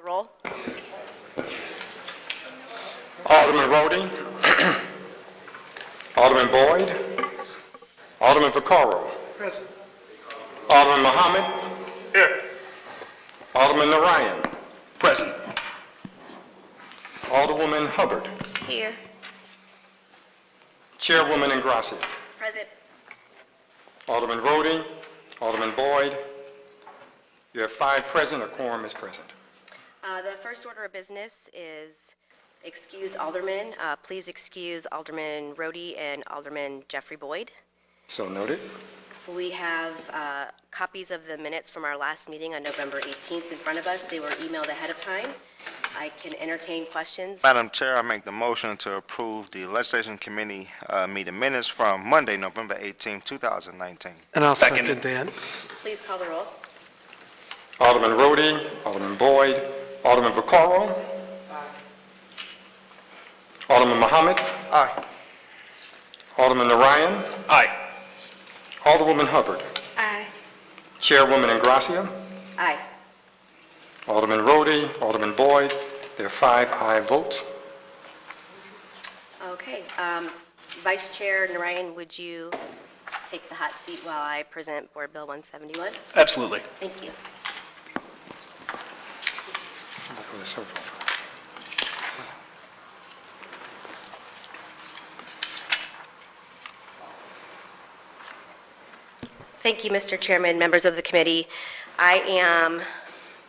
Roll. Alderman Rhodey. Alderman Boyd. Alderman Vaccaro. Present. Alderman Muhammad. Here. Alderman Narayan. Present. Alderwoman Hubbard. Here. Chairwoman Ingrassia. Present. Alderman Rhodey. Alderman Boyd. You have 5 present. A quorum is present. The first order of business is excused aldermen. Please excuse Alderman Rhodey and Alderman Jeffrey Boyd. So noted. We have copies of the minutes from our last meeting on November 18th in front of us. They were emailed ahead of time. I can entertain questions. Madam Chair, I make the motion to approve the Legislation Committee meeting minutes from Monday, November 18, 2019. And I'll Second. second that. Please call the roll. Alderman Rhodey. Alderman Boyd. Alderman Vaccaro. Alderman Muhammad. Aye. Alderman Narayan. Aye. Alderwoman Hubbard. Aye. Chairwoman Ingrassia. Aye. Alderman Rhodey. Alderman Boyd. There are 5 aye votes. Okay. Vice Chair Narayan, would you take the hot seat while I present Board Bill 171? Absolutely. Thank you. Thank you, Mr. Chairman, members of the committee. I am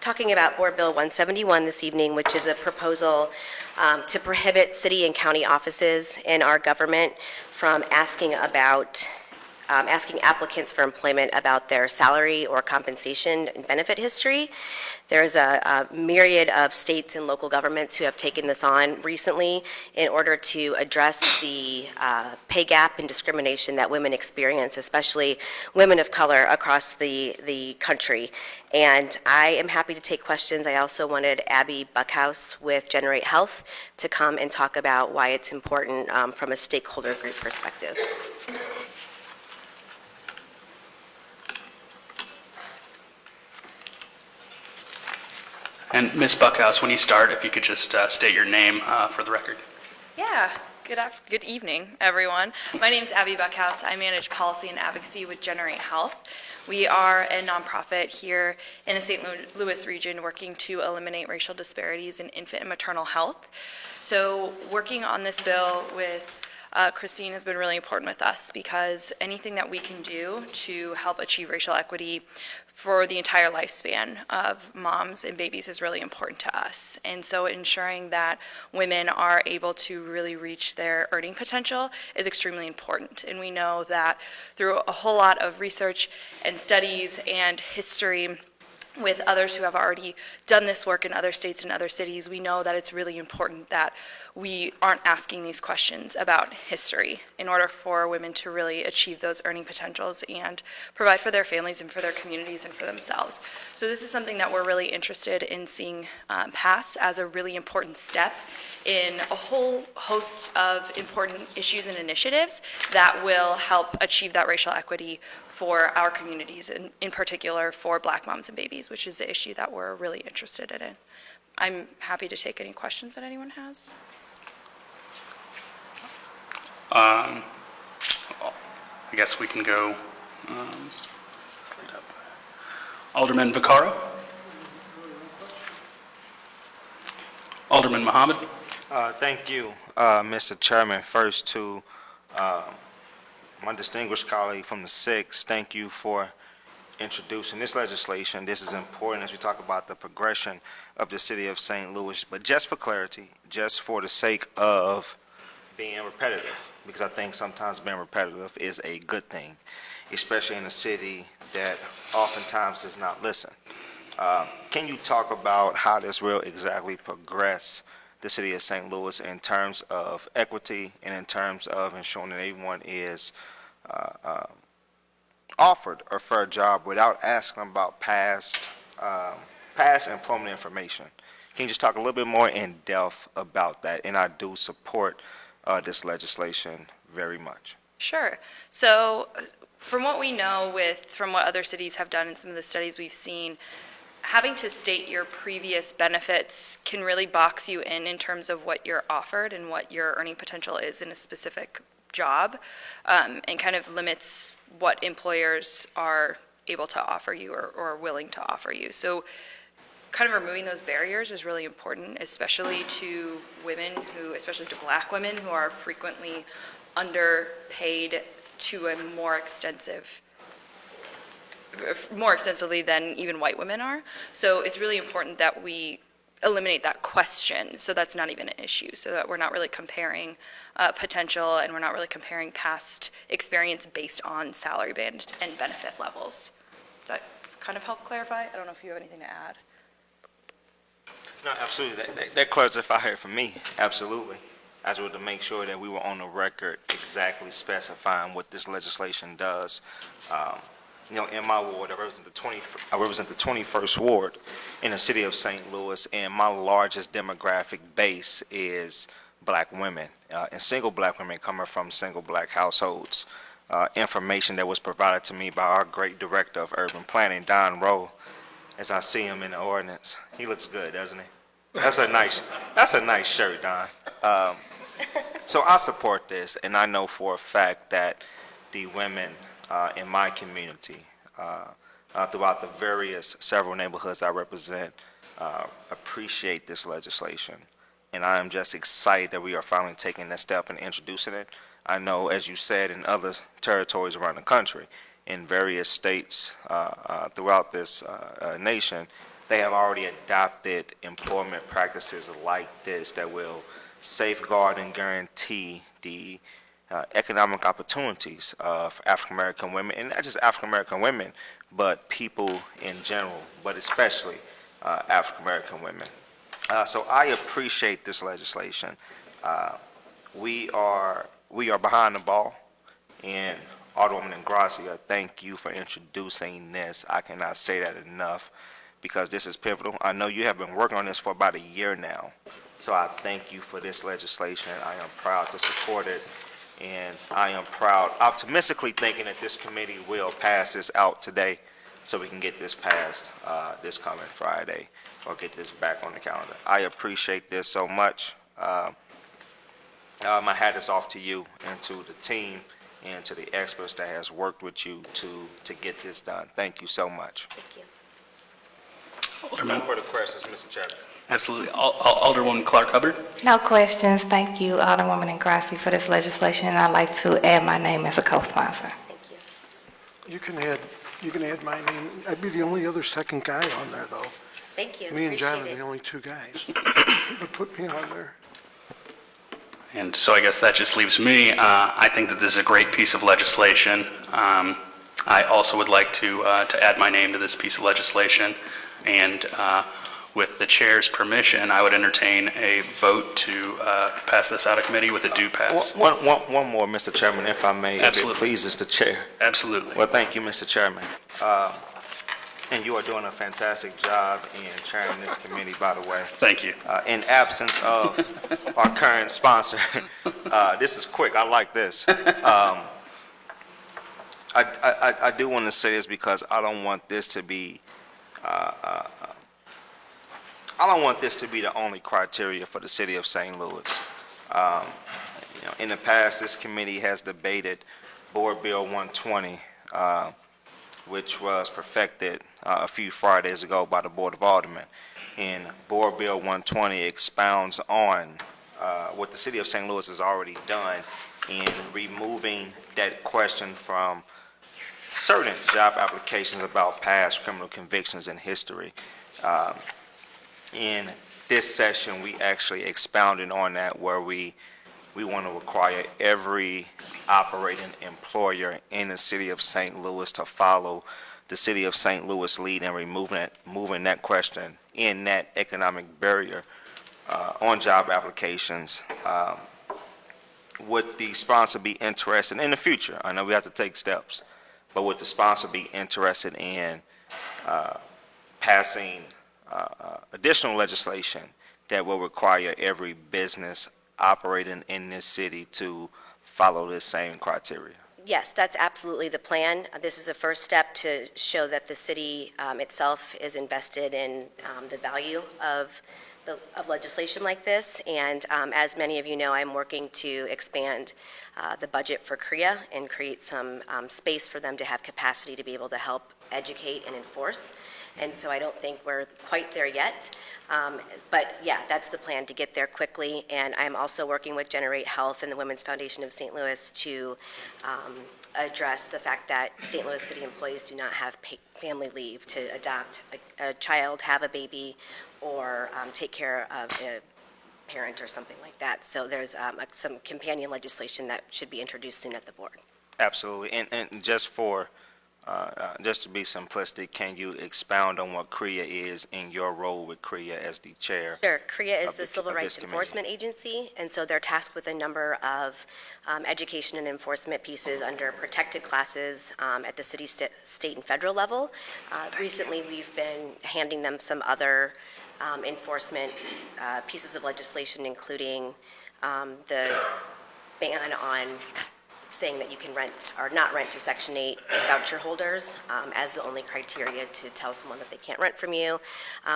talking about Board Bill 171 this evening, which is a proposal to prohibit city and county offices in our government from asking applicants for employment about their salary or compensation and benefit history. There's a myriad of states and local governments who have taken this on recently in order to address the pay gap and discrimination that women experience, especially women of color across the country. And I am happy to take questions. I also wanted Abby Buckhouse with Generate Health to come and talk about why it's important from a stakeholder group perspective. And Ms. Buckhouse, when you start, if you could just state your name for the record. Yeah, good evening, everyone. My name is Abby Buckhouse. I manage policy and advocacy with Generate Health. We are a nonprofit here in the St. Louis region working to eliminate racial disparities in infant and maternal health. So working on this bill with Christine has been really important with us because anything that we can do to help achieve racial equity for the entire lifespan of moms and babies is really important to us. And so ensuring that women are able to really reach their earning potential is extremely important. And we know that through a whole lot of research and studies and history with others who have already done this work in other states and other cities, we know that it's really important that we aren't asking these questions about history in order for women to really achieve those earning potentials and provide for their families and for their communities and for themselves. So this is something that we're really interested in seeing pass as a really important step in a whole host of important issues and initiatives that will help achieve that racial equity for our communities, and in particular for Black moms and babies, which is the issue that we're really interested in. I'm happy to take any questions that anyone has. I guess we can go. Alderman Vaccaro. Alderman Muhammad. Thank you, Mr. Chairman. First, to my distinguished colleague from the 6th, thank you for introducing this legislation. This is important as we talk about the progression of the city of St. Louis. But just for clarity, just for the sake of being repetitive, because I think sometimes being repetitive is a good thing, especially in a city that oftentimes does not listen. Can you talk about how this will exactly progress the city of St. Louis in terms of equity and in terms of ensuring that everyone is offered a fair job without asking about past employment information? Can you just talk a little bit more in depth about that? And I do support this legislation very much. Sure. So from what we know from what other cities have done and some of the studies we've seen, having to state your previous benefits can really box you in terms of what you're offered and what your earning potential is in a specific job, and kind of limits what employers are able to offer you or willing to offer you. So kind of removing those barriers is really important, especially to women especially to Black women who are frequently underpaid to a more extensively than even white women are. So it's really important that we eliminate that question, so that's not even an issue, so that we're not really comparing potential, and we're not really comparing past experience based on salary band and benefit levels. Does that kind of help clarify? I don't know if you have anything to add. No, absolutely. That clarified it for me. Absolutely. I just wanted to make sure that we were on the record exactly specifying what this legislation does. In my ward, I represent the 21st ward in the city of St. Louis, and my largest demographic base is Black women, and single Black women coming from single Black households. Information that was provided to me by our great director of urban planning, Don Rowe, as I see him in the ordinance. He looks good, doesn't he? That's a nice shirt, Don. So I support this, and I know for a fact that the women in my community, throughout the several neighborhoods I represent, appreciate this legislation. And I am just excited that we are finally taking that step and introducing it. I know, as you said, in other territories around the country, in various states throughout this nation, they have already adopted employment practices like this that will safeguard and guarantee the economic opportunities of African American women, and not just African American women, but people in general, but especially African American women. So I appreciate this legislation. We are behind the ball, and Alderwoman Ingrassia, thank you for introducing this. I cannot say that enough, because this is pivotal. I know you have been working on this for about a year now, so I thank you for this legislation. I am proud to support it, and I am proud, optimistically thinking that this committee will pass this out today so we can get this passed this coming Friday, or get this back on the calendar. I appreciate this so much. My hat is off to you and to the team and to the experts that has worked with you to get this done. Thank you so much. Thank you. Alderman. No further questions, Mr. Chairman. Absolutely. Alderwoman Clark Hubbard. No questions. Thank you, Alderwoman Ingrassia, for this legislation, and I'd like to add my name as a co-sponsor. Thank you. You can add my name. I'd be the only other second guy on there, though. Thank you. Me and John are Appreciate the it. only two guys. But put me on there. And so I guess that just leaves me. I think that this is a great piece of legislation. I also would like to add my name to this piece of legislation. And with the chair's permission, I would entertain a vote to pass this out of committee with a due pass. One more, Mr. Chairman, if I may. Absolutely. If it pleases the chair. Absolutely. Well, thank you, Mr. Chairman. And you are doing a fantastic job in chairing this committee, by the way. Thank you. In absence of our current sponsor, this is quick. I like this. I do want to say this because I don't want this to be the only criteria for the city of St. Louis. In the past, this committee has debated Board Bill 120, which was perfected a few Fridays ago by the Board of Aldermen. And Board Bill 120 expounds on what the city of St. Louis has already done in removing that question from certain job applications about past criminal convictions and history. In this session, we actually expounded on that, where we want to require every operating employer in the city of St. Louis to follow the city of St. Louis lead in moving that question in that economic barrier on job applications. Would the sponsor be interested in the future? I know we have to take steps, but would the sponsor be interested in passing additional legislation that will require every business operating in this city to follow this same criteria? Yes, that's absolutely the plan. This is a first step to show that the city itself is invested in the value of legislation like this. And as many of you know, I'm working to expand the budget for CREA and create some space for them to have capacity to be able to help educate and enforce. And so I don't think we're quite there yet. But yeah, that's the plan, to get there quickly. And I'm also working with Generate Health and the Women's Foundation of St. Louis to address the fact that St. Louis City employees do not have family leave to adopt a child, have a baby, or take care of a parent or something like that. So there's some companion legislation that should be introduced soon at the board. Absolutely. And just for, just to be simplistic, can you expound on what CREA is in your role with CREA as the chair? Sure. CREA is of the Civil of Rights this committee? Enforcement Agency, and so they're tasked with a number of education and enforcement pieces under protected classes at the city, state, and federal level. Recently, we've been handing them some other enforcement pieces of legislation, including the ban on saying that you can rent or not rent to Section 8 voucher holders as the only criteria to tell someone that they can't rent from you.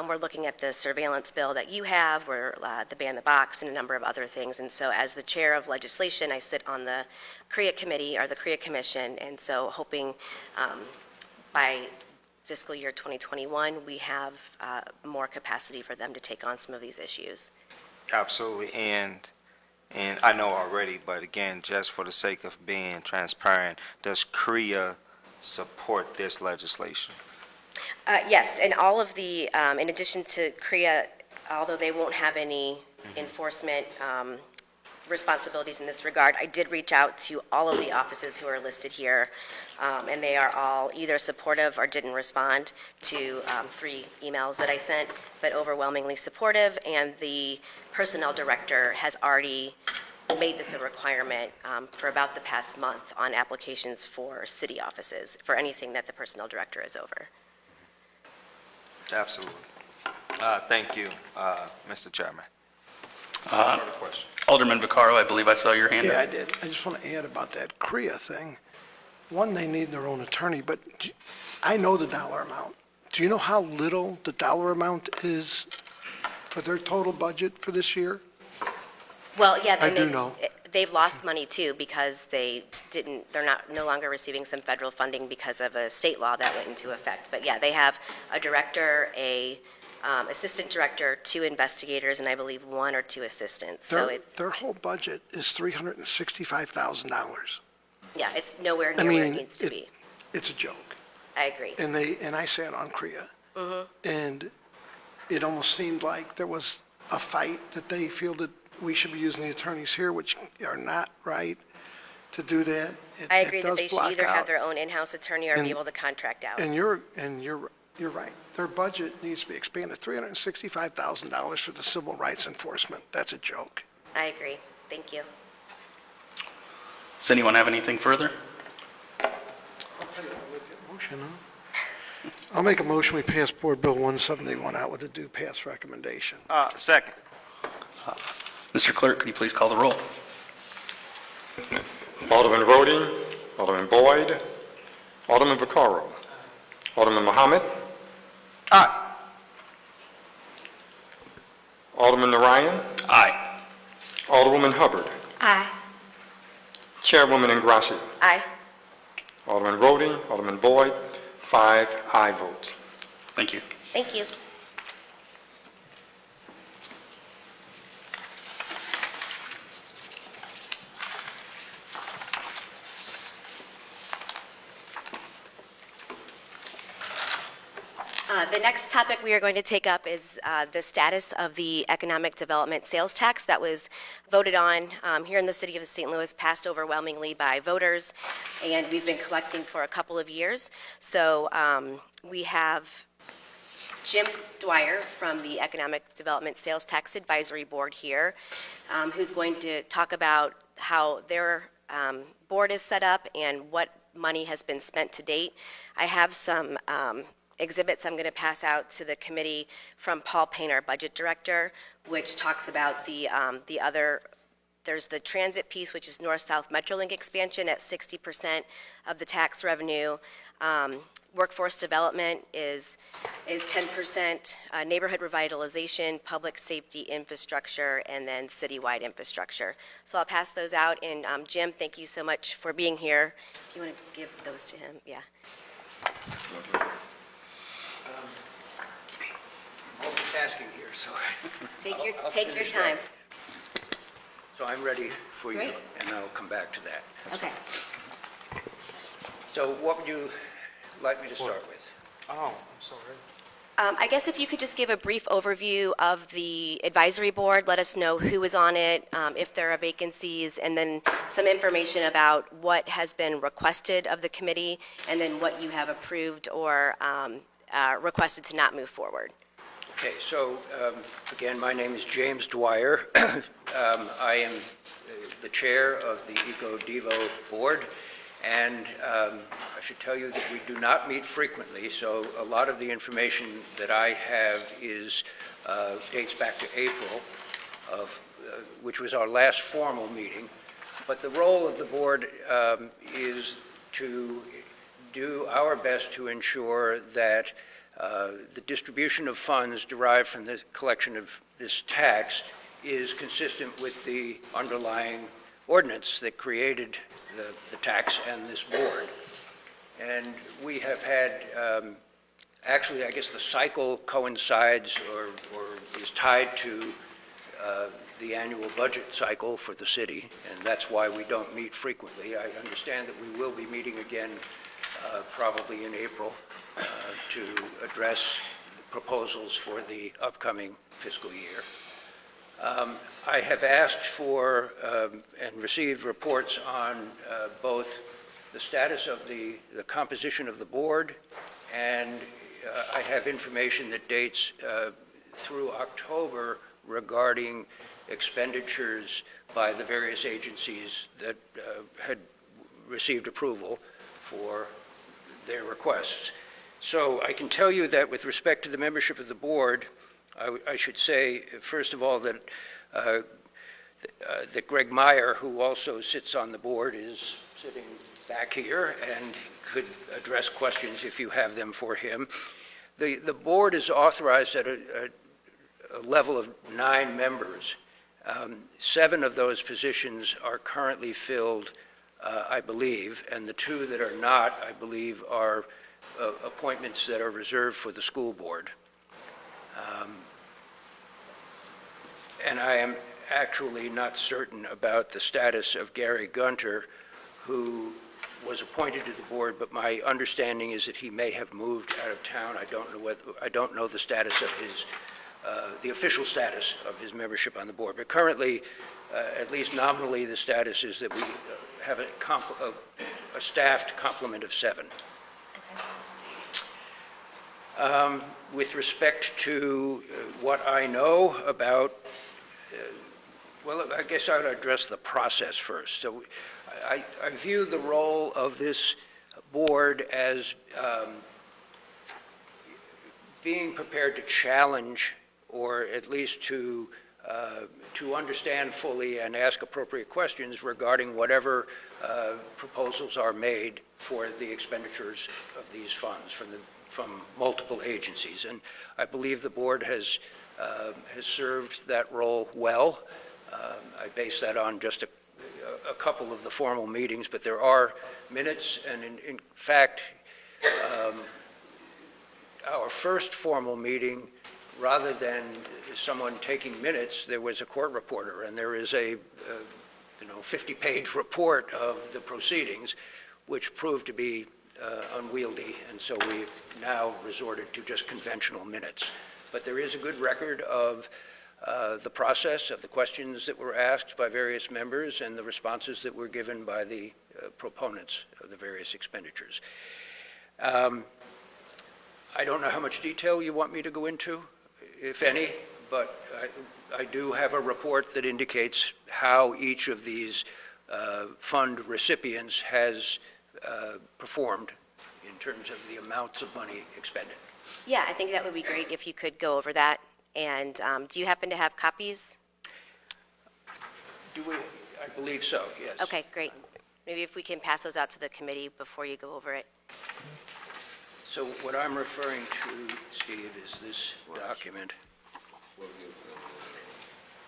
We're looking at the surveillance bill that you have, we're the ban the box, and a number of other things. And so as the chair of legislation, I sit on the CREA committee or the CREA commission, and so hoping by fiscal year 2021, we have more capacity for them to take on some of these issues. Absolutely. And I know already, but again, just for the sake of being transparent, does CREA support this legislation? Yes, and all of the, in addition to CREA, although they won't have any enforcement responsibilities in this regard, I did reach out to all of the offices who are listed here, and they are all either supportive or didn't respond to 3 emails that I sent, but overwhelmingly supportive, and the personnel director has already made this a requirement for about the past month on applications for city offices, for anything that the personnel director is over. Absolutely. Thank you, Mr. Chairman. Further question? Alderman Vaccaro, I believe I saw your hand Yeah, up. I did. I just want to add about that CREA thing. One, they need their own attorney, but I know the dollar amount. Do you know how little the dollar amount is for their total budget for this year? Well, yeah, I and do know. they've lost money too because they're no longer receiving some federal funding because of a state law that went into effect. But yeah, they have a director, a assistant director, 2 investigators, and I believe 1 or 2 assistants. So it's, Their whole budget is $365,000. yeah, it's nowhere I near where it mean, needs to be. it's a joke. I agree. And I sat on CREA. And it almost seemed like there was a fight that they feel that we should be using the attorneys here, which are not right to do that. I It agree that does they should block either have out. their own in-house attorney or be And- able to contract out. And you're right. Their budget needs to be expanded. $365,000 for the civil rights enforcement. That's a joke. I agree. Thank you. Does anyone have anything further? Motion, huh? I'll make a motion, we pass Board Bill 171 out with a due pass recommendation. Second. Mr. Clerk, could you please call the roll? Alderman Rhodey, Alderman Boyd, Alderman Vaccaro, Alderman Muhammad, Aye. Alderman Narayan, Aye. Alderwoman Hubbard, Aye. Chairwoman Ingrassia, Aye. Alderman Rhodey, Alderman Boyd, 5 aye votes. Thank you. Thank you. The next topic we are going to take up is the status of the economic development sales tax that was voted on here in the city of St. Louis, passed overwhelmingly by voters, and we've been collecting for a couple of years. So we have Jim Dwyer from the Economic Development Sales Tax Advisory Board here, who's going to talk about how their board is set up and what money has been spent to date. I have some exhibits I'm going to pass out to the committee from Paul Payne, our budget director, which talks about the other There's the transit piece, which is North-South Metrolink expansion at 60% of the tax revenue. Workforce development is 10%, neighborhood revitalization, public safety infrastructure, and then citywide infrastructure. So I'll pass those out, and Jim, thank you so much for being here. If you want to give those to him, yeah. Multitasking here, so. Take your time. So I'm ready for you, Great. and I'll come back to that. Okay. So what would you like me to start with? Oh, I'm sorry. I guess if you could just give a brief overview of the advisory board, let us know who is on it, if there are vacancies, and then some information about what has been requested of the committee, and then what you have approved or requested to not move forward. Okay, so again, my name is James Dwyer. I am the chair of the Eco-Devo board, and I should tell you that we do not meet frequently, so a lot of the information that I have dates back to April, which was our last formal meeting. But the role of the board is to do our best to ensure that the distribution of funds derived from the collection of this tax is consistent with the underlying ordinance that created the tax and this board. And we have had, actually, I guess the cycle coincides or is tied to the annual budget cycle for the city, and that's why we don't meet frequently. I understand that we will be meeting again probably in April to address proposals for the upcoming fiscal year. I have asked for and received reports on both the status of the composition of the board, and I have information that dates through October regarding expenditures by the various agencies that had received approval for their requests. So I can tell you that with respect to the membership of the board, I should say, first of all, that that Greg Meyer, who also sits on the board, is sitting back here and could address questions if you have them for him. The board is authorized at a level of 9 members. 7 of those positions are currently filled, I believe, and the 2 that are not, I believe, are appointments that are reserved for the school board. And I am actually not certain about the status of Gary Gunter, who was appointed to the board, but my understanding is that he may have moved out of town. I don't know the status of his, the official status of his membership on the board. But currently, at least nominally, the status is that we have a staffed complement of 7. With respect to what I know about, well, I guess I would address the process first. So I view the role of this board as being prepared to challenge, or at least to understand fully and ask appropriate questions regarding whatever proposals are made for the expenditures of these funds from multiple agencies. And I believe the board has served that role well. I base that on just a couple of the formal meetings, but there are minutes, and in fact, our first formal meeting, rather than someone taking minutes, there was a court reporter, and there is a 50-page report of the proceedings, which proved to be unwieldy, and so we've now resorted to just conventional minutes. But there is a good record of the process, of the questions that were asked by various members and the responses that were given by the proponents of the various expenditures. I don't know how much detail you want me to go into, if any, but I do have a report that indicates how each of these fund recipients has performed in terms of the amounts of money expended. Yeah, I think that would be great if you could go over that. And do you happen to have copies? Do we, I believe so, yes. Okay, great. Maybe if we can pass those out to the committee before you go over it. So what I'm referring to, Steve, is this document.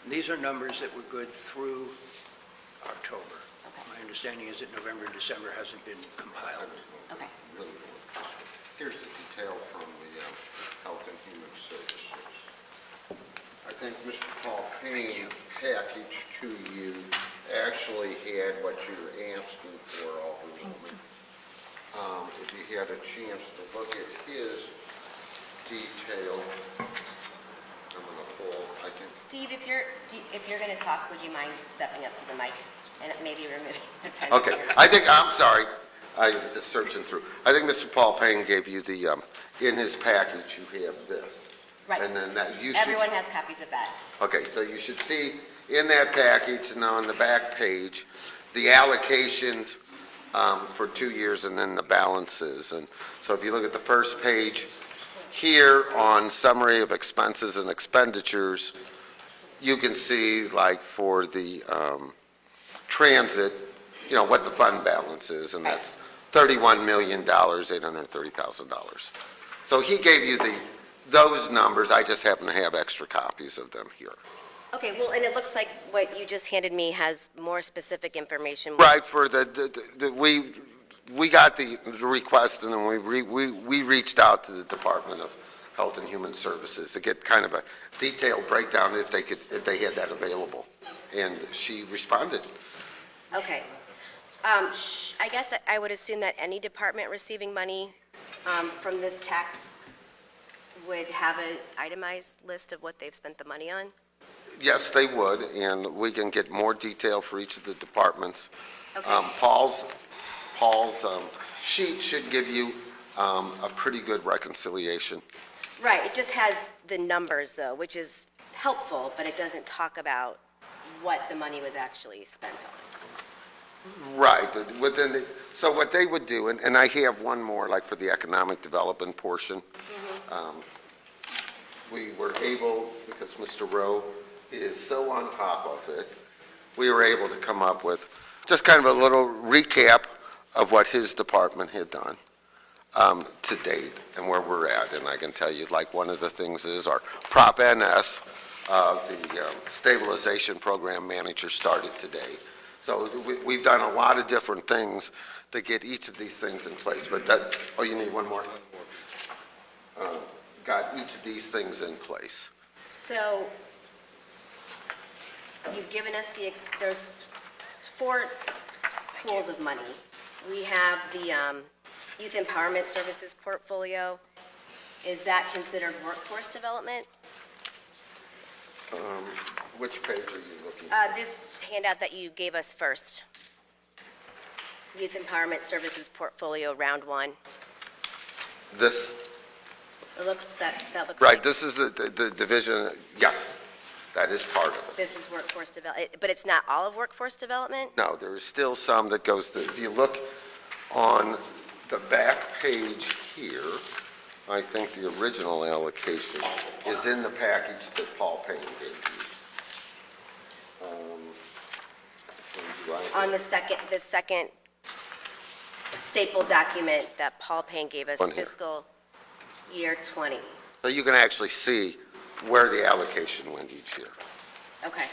These are numbers that were good through October. My understanding is that November and December hasn't been compiled. Okay. Here's the detail from the Health and Human Services. I think Mr. Paul Payne package to you actually had what you're asking for, Alderwoman. If you had a chance to look at his detail, I'm going to pull, I can. Steve, if you're going to talk, would you mind stepping up to the mic and maybe removing the pen? Okay, I'm sorry, I was just searching through. I think Mr. Paul Payne gave you the, in his package, you have this. Right. And then that you should. Everyone has copies of that. Okay, so you should see in that package and on the back page, the allocations for 2 years and then the balances. And so if you look at the first page here on summary of expenses and expenditures, you can see like for the transit, you know, what the fund balance is, and that's $31,830,000. So he gave you those numbers. I just happen to have extra copies of them here. Okay, well, and it looks like what you just handed me has more specific information. Right, for we got the request, and then we reached out to the Department of Health and Human Services to get kind of a detailed breakdown if they had that available, and she responded. Okay. I guess I would assume that any department receiving money from this tax would have an itemized list of what they've spent the money on? Yes, they would, and we can get more detail for each of the departments. Okay. Paul's sheet should give you a pretty good reconciliation. Right, it just has the numbers, though, which is helpful, but it doesn't talk about what the money was actually spent on. Right, but within so what they would do, and I have one more, like for the economic development portion. We were able, because Mr. Rowe is so on top of it, we were able to come up with just kind of a little recap of what his department had done to date and where we're at. And I can tell you, like, one of the things is our Prop NS, the stabilization program manager, started today. So we've done a lot of different things to get each of these things in place. But oh, you need one more? Got each of these things in place. So you've given us there's 4 pools of money. We have the Youth Empowerment Services portfolio. Is that considered workforce development? Which page are you looking at? This handout that you gave us first. Youth Empowerment Services portfolio, round 1. This? It looks that looks Right, like this is the division, yes, that is part of it. this is workforce development, but it's not all of workforce development? No, there is still some that goes to, if you look on the back page here, I think the original allocation is in the package that Paul Payne gave you. On the second staple document that Paul Payne gave us, On here. fiscal year 20. So you can actually see where the allocation went each year. Okay.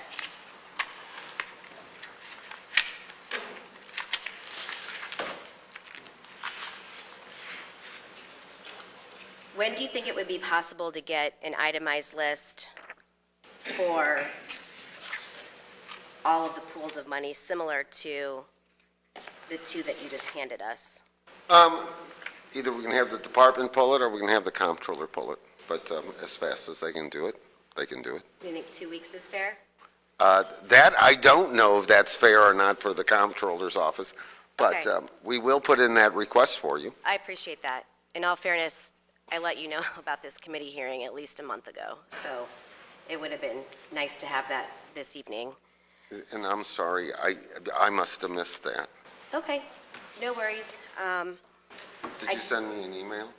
When do you think it would be possible to get an itemized list for all of the pools of money similar to the 2 that you just handed us? Either we can have the department pull it or we can have the comptroller pull it. But as fast as they can do it, they can do it. Do you think 2 weeks is fair? That, I don't know if that's fair or not for the comptroller's office, but Okay. we will put in that request for you. I appreciate that. In all fairness, I let you know about this committee hearing at least a month ago, so it would have been nice to have that this evening. And I'm sorry, I must have missed that. Okay, no worries. Did you send me an email?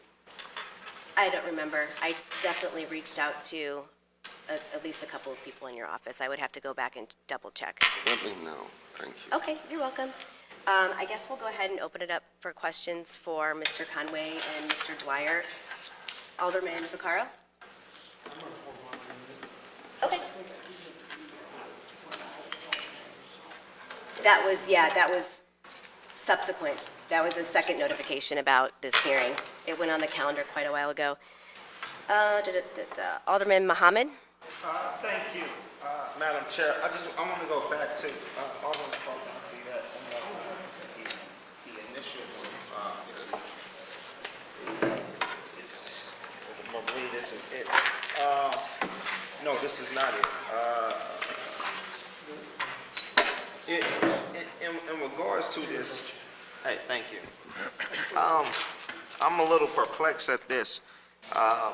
I don't remember. I definitely reached out to at least a couple of people in your office. I would have to go back and double check. Let me know. Thank you. Okay, you're welcome. I guess we'll go ahead and open it up for questions for Mr. Conway and Mr. Dwyer. Alderman Vaccaro? Okay. That was subsequent. That was a second notification about this hearing. It went on the calendar quite a while ago. Alderman Mohammed? Thank you, Madam Chair. I want to go back to Alderman see that the initial I believe this is it. No, this is not it. In regards to this, hey, thank you. I'm a little perplexed at this. I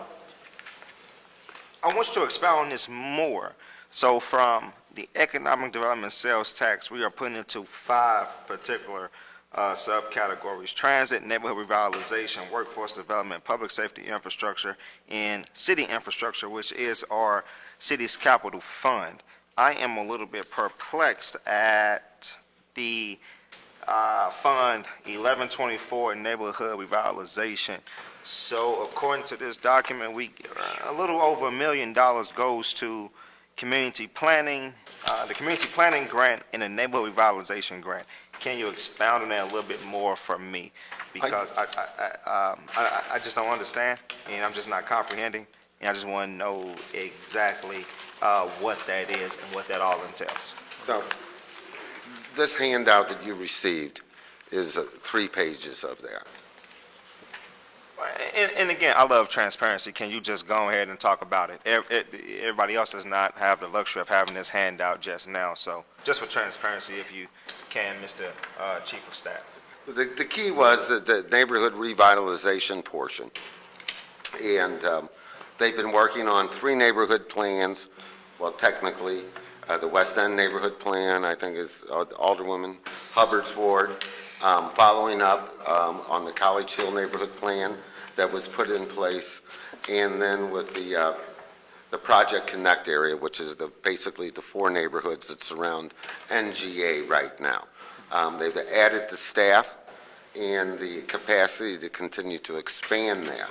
want you to expound on this more. So from the economic development sales tax, we are putting into 5 particular subcategories: transit, neighborhood revitalization, workforce development, public safety infrastructure, and city infrastructure, which is our city's capital fund. I am a little bit perplexed at the Fund 1124, neighborhood revitalization. So according to this document, a little over $1 million goes to community planning, the community planning grant and the neighborhood revitalization grant. Can you expound on that a little bit more for me? Because I just don't understand, and I'm just not comprehending, and I just want to know exactly what that is and what that all entails. So this handout that you received is 3 pages of that. And again, I love transparency. Can you just go ahead and talk about it? Everybody else does not have the luxury of having this handout just now. So just for transparency, if you can, Mr. Chief of Staff. The key was the neighborhood revitalization portion. And they've been working on 3 neighborhood plans. Well, technically, the West End neighborhood plan, I think is Alderwoman Hubbard's ward, following up on the College Hill neighborhood plan that was put in place, and then with the Project Connect area, which is basically the 4 neighborhoods that surround NGA right now. They've added the staff and the capacity to continue to expand that.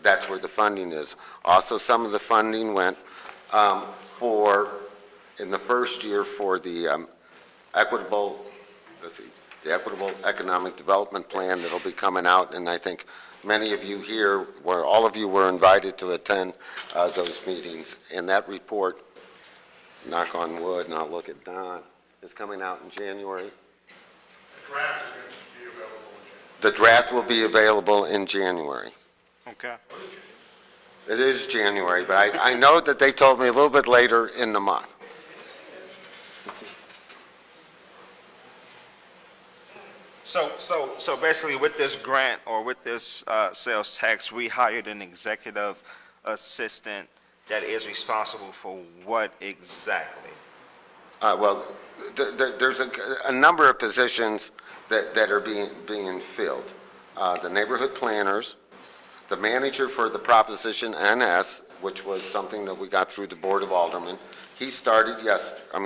That's where the funding is. Also, some of the funding went in the first year for the equitable economic development plan that'll be coming out, and I think many of you here, all of you were invited to attend those meetings. And that report, knock on wood, and I'll look at Don, is coming out in January. The draft will be available in January. Okay. It is January, but I know that they told me a little bit later in the month. So basically, with this grant or with this sales tax, we hired an executive assistant that is responsible for what exactly? Well, there's a number of positions that are being filled. The neighborhood planners, the manager for the Proposition NS, which was something that we got through the Board of Aldermen. He started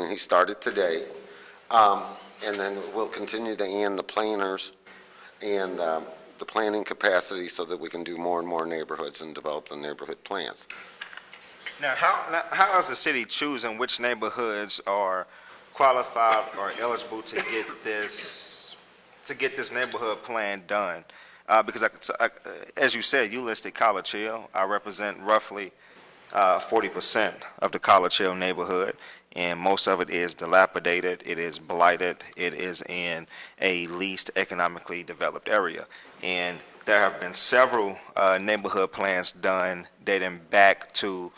he started today. And then we'll continue to add the planners and the planning capacity so that we can do more and more neighborhoods and develop the neighborhood plans. Now, how is the city choosing which neighborhoods are qualified or eligible to get this neighborhood plan done? Because as you said, you listed College Hill. I represent roughly 40% of the College Hill neighborhood, and most of it is dilapidated, it is blighted, it is in a least economically developed area. And there have been several neighborhood plans done dating back to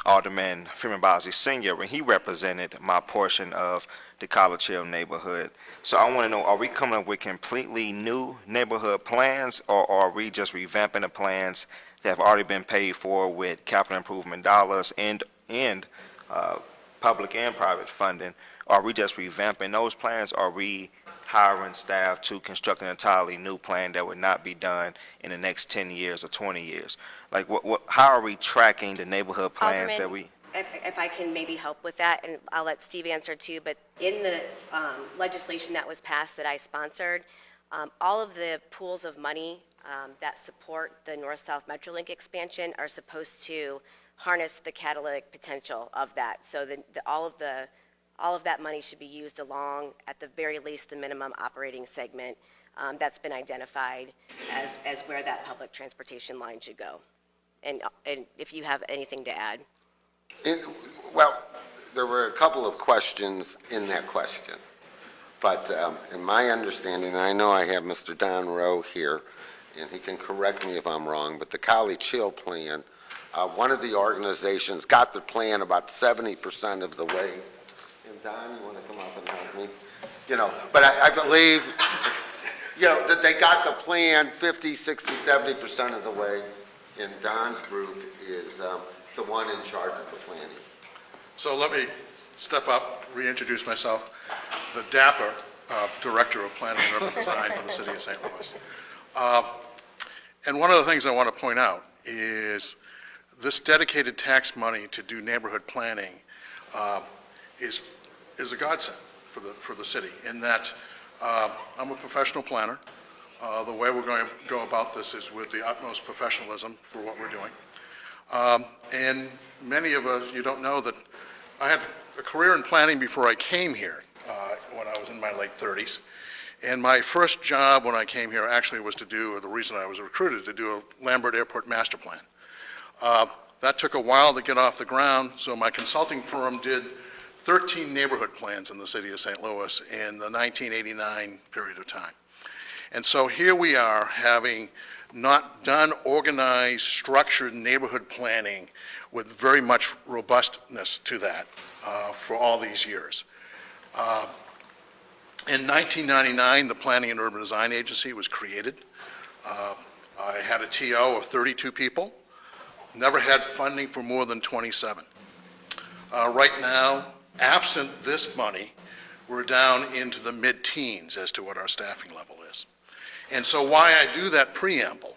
Alderman Freeman Bosley Sr. when he represented my portion of the College Hill neighborhood. So I want to know, are we coming up with completely new neighborhood plans, or are we just revamping the plans that have already been paid for with capital improvement dollars and public and private funding? Are we just revamping those plans? Are we hiring staff to construct an entirely new plan that would not be done in the next 10 years or 20 years? Like, how are we tracking the neighborhood plans that Alderman, we? if I can maybe help with that, and I'll let Steve answer too, but in the legislation that was passed that I sponsored, all of the pools of money that support the North-South Metrolink expansion are supposed to harness the catalytic potential of that. So all of that money should be used along, at the very least, the minimum operating segment that's been identified as where that public transportation line should go. And if you have anything to add. Well, there were a couple of questions in that question. But in my understanding, and I know I have Mr. Don Rowe here, and he can correct me if I'm wrong, but the College Hill plan, one of the organizations got the plan about 70% of the way. And Don, you want to come up and help me? But I believe, that they got the plan 50, 60, 70% of the way, and Don's group is the one in charge of the planning. So let me step up, reintroduce myself. The DAPR, Director of Planning and Urban Design for the City of St. Louis. And one of the things I want to point out is this dedicated tax money to do neighborhood planning is a godsend for the city, in that I'm a professional planner. The way we're going to go about this is with the utmost professionalism for what we're doing. And many of us, you don't know that I had a career in planning before I came here when I was in my late 30s. And my first job when I came here actually was to do, or the reason I was recruited, to do a Lambert Airport master plan. That took a while to get off the ground, so my consulting firm did 13 neighborhood plans in the city of St. Louis in the 1989 period of time. And so here we are, having not done organized, structured neighborhood planning with very much robustness to that for all these years. In 1999, the Planning and Urban Design Agency was created. I had a TO of 32 people, never had funding for more than 27. Right now, absent this money, we're down into the mid-teens as to what our staffing level is. And so why I do that preamble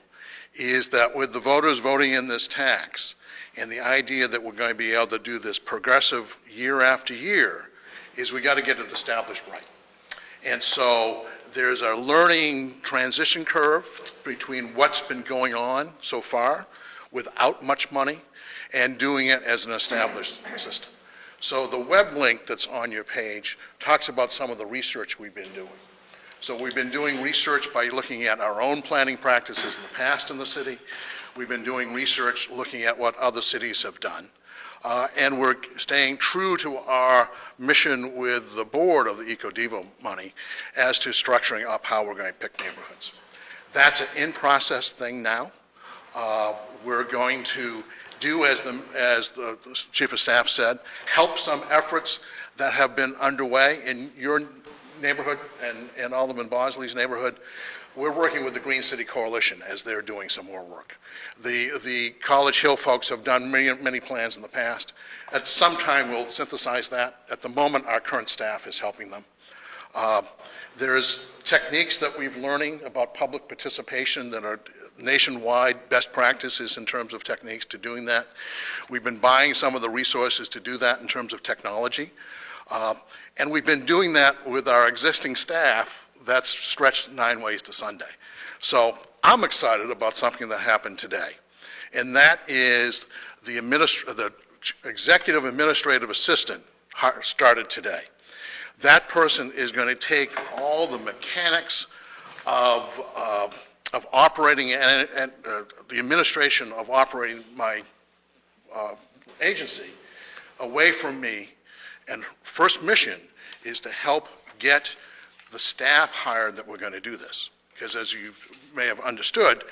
is that with the voters voting in this tax and the idea that we're going to be able to do this progressive year after year, is we got to get it established right. And so there's a learning transition curve between what's been going on so far without much money and doing it as an established system. So the web link that's on your page talks about some of the research we've been doing. So we've been doing research by looking at our own planning practices in the past in the city. We've been doing research looking at what other cities have done. And we're staying true to our mission with the board of the EcoDevo money as to structuring up how we're going to pick neighborhoods. That's an in-process thing now. We're going to do, as the Chief of Staff said, help some efforts that have been underway in your neighborhood and Alderman Bosley's neighborhood. We're working with the Green City Coalition as they're doing some more work. The College Hill folks have done many plans in the past. At some time, we'll synthesize that. At the moment, our current staff is helping them. There's techniques that we've learning about public participation that are nationwide best practices in terms of techniques to doing that. We've been buying some of the resources to do that in terms of technology. And we've been doing that with our existing staff that's stretched 9 ways to Sunday. So I'm excited about something that happened today. And that is the executive administrative assistant started today. That person is going to take all the mechanics of operating and the administration of operating my agency away from me. And first mission is to help get the staff hired that we're going to do this. Because as you may have understood,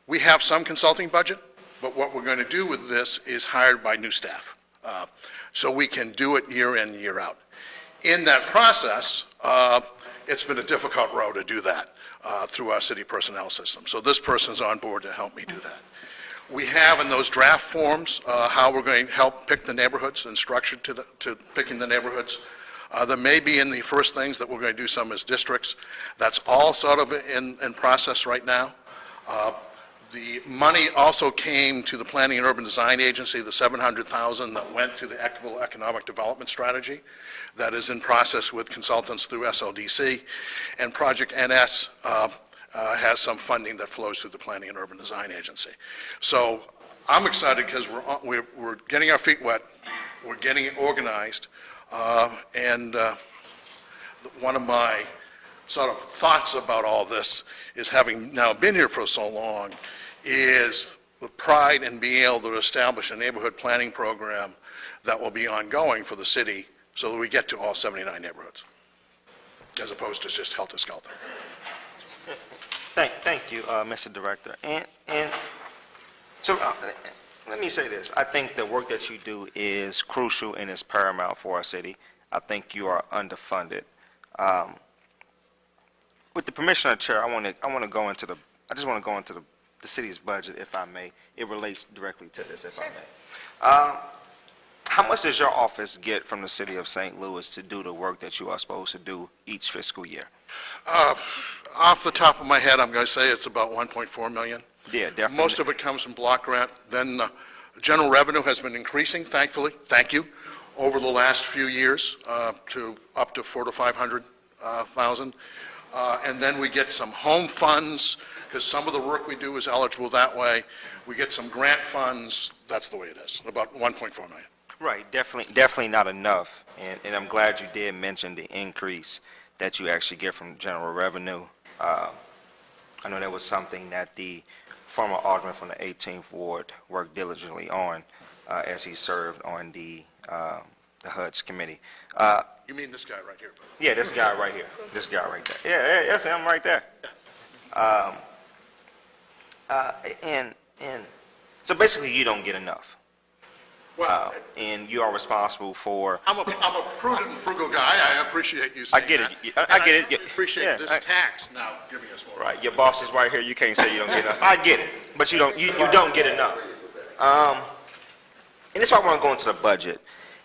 we have some consulting budget, but what we're going to do with this is hired by new staff. So we can do it year in, year out. In that process, it's been a difficult road to do that through our city personnel system. So this person's on board to help me do that. We have in those draft forms how we're going to help pick the neighborhoods and structure to picking the neighborhoods. There may be in the first things that we're going to do some as districts. That's all sort of in process right now. The money also came to the Planning and Urban Design Agency, the $700,000 that went to the Equitable Economic Development Strategy. That is in process with consultants through SLDC. And Project NS has some funding that flows through the Planning and Urban Design Agency. So I'm excited because we're getting our feet wet, we're getting it organized, and one of my sort of thoughts about all this is, having now been here for so long, is the pride in being able to establish a neighborhood planning program that will be ongoing for the city so that we get to all 79 neighborhoods, as opposed to just helter-skelter. Thank you, Mr. Director. And so let me say this. I think the work that you do is crucial and is paramount for our city. I think you are underfunded. With the permission of the chair, I just want to go into the city's budget, if I may. It relates directly to this, if I may. How much does your office get from the city of St. Louis to do the work that you are supposed to do each fiscal year? Off the top of my head, I'm going to say it's about $1.4 million. Yeah, definitely. Most of it comes from block grant. Then general revenue has been increasing, thankfully, thank you, over the last few years to up to $400,000 to $500,000. And then we get some home funds, because some of the work we do is eligible that way. We get some grant funds. That's the way it is, about $1.4 million. Right, definitely not enough. And I'm glad you did mention the increase that you actually get from general revenue. I know that was something that the former alderman from the 18th Ward worked diligently on as he served on the HUD's committee. You mean this guy right here? Yeah, this guy right here. This guy right there. Yeah, that's him right there. And so basically you don't get enough. Well, and you are responsible for... I'm a prudent and frugal guy. I appreciate you saying I get that. it. I get it. I appreciate this tax now giving us more. Right. Your boss is right here. You can't say you don't get enough. I get it. But you don't get enough. And that's why I want to go into the budget.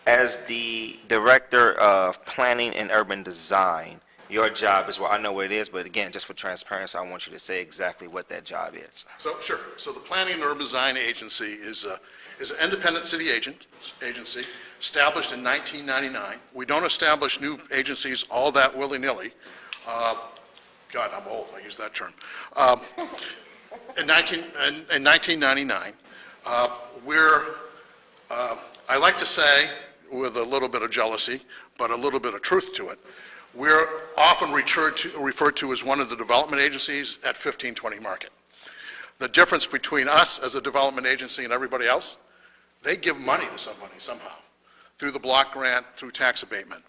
As the Director of Planning and Urban Design, your job is, well, I know what it is, but again, just for transparency, I want you to say exactly what that job is. So, sure. So the Planning and Urban Design Agency is an independent city agency established in 1999. We don't establish new agencies all that willy-nilly. God, I'm old. I use that term. In 1999, I like to say, with a little bit of jealousy, but a little bit of truth to it, we're often referred to as one of the development agencies at 1520 Market. The difference between us as a development agency and everybody else, they give money to somebody somehow, through the block grant, through tax abatement.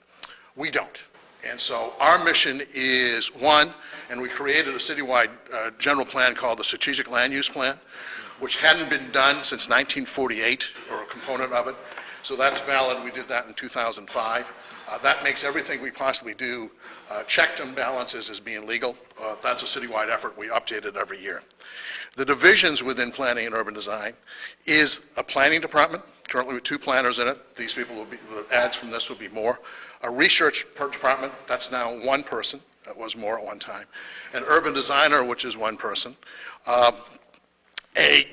We don't. And so our mission is, one, and we created a citywide general plan called the Strategic Land Use Plan, which hadn't been done since 1948, or a component of it. So that's valid. We did that in 2005. That makes everything we possibly do checked and balances as being legal. That's a citywide effort. We update it every year. The divisions within planning and urban design is a planning department, currently with 2 planners in it. These people will be, the adds from this will be more. A research department, that's now 1 person. That was more at one time. An urban designer, which is 1 person. A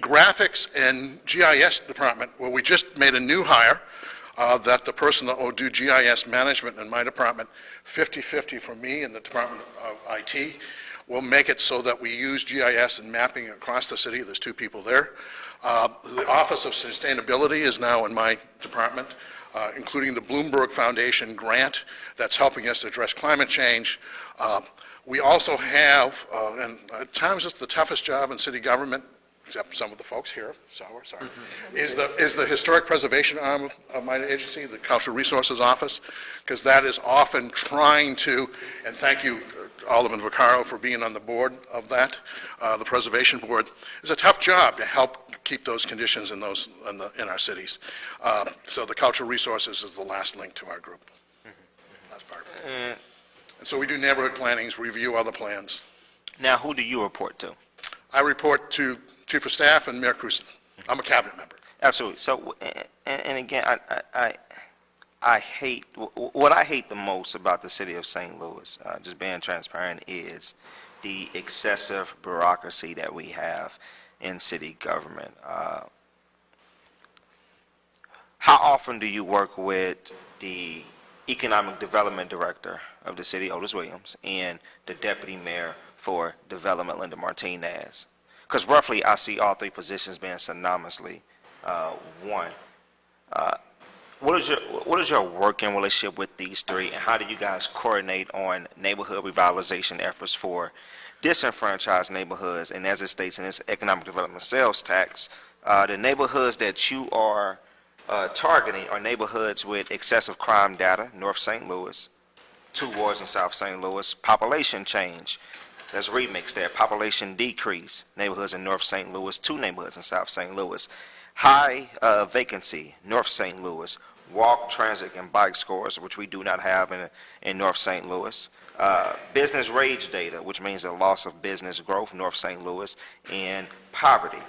graphics and GIS department, where we just made a new hire, that the person that will do GIS management in my department, 50-50 for me and the Department of IT, will make it so that we use GIS and mapping across the city. There's 2 people there. The Office of Sustainability is now in my department, including the Bloomberg Foundation grant that's helping us address climate change. We also have, and at times it's the toughest job in city government, except some of the folks here, sorry, is the historic preservation arm of my agency, the Cultural Resources Office, because that is often trying to, and thank you, Alderman Vaccaro, for being on the board of that, the preservation board. It's a tough job to help keep those conditions in our cities. So the Cultural Resources is the last link to our group. That's part of it. And so we do neighborhood plannings, review other plans. Now, who do you report to? I report to Chief of Staff and Mayor Cruzen. I'm a cabinet member. Absolutely. So, and again, I what I hate the most about the city of St. Louis, just being transparent, is the excessive bureaucracy that we have in city government. How often do you work with the economic development director of the city, Otis Williams, and the deputy mayor for development, Linda Martinez? Because roughly I see all three positions being synonymously one. What is your working relationship with these three, and how do you guys coordinate on neighborhood revitalization efforts for disenfranchised neighborhoods? And as it states in its economic development sales tax, the neighborhoods that you are targeting are neighborhoods with excessive crime data, North St. Louis, 2 wards in South St. Louis, population change, there's remix there, population decrease, neighborhoods in North St. Louis, 2 neighborhoods in South St. Louis, high vacancy, North St. Louis, walk, transit, and bike scores, which we do not have in North St. Louis, business wage data, which means the loss of business growth, North St. Louis, and poverty,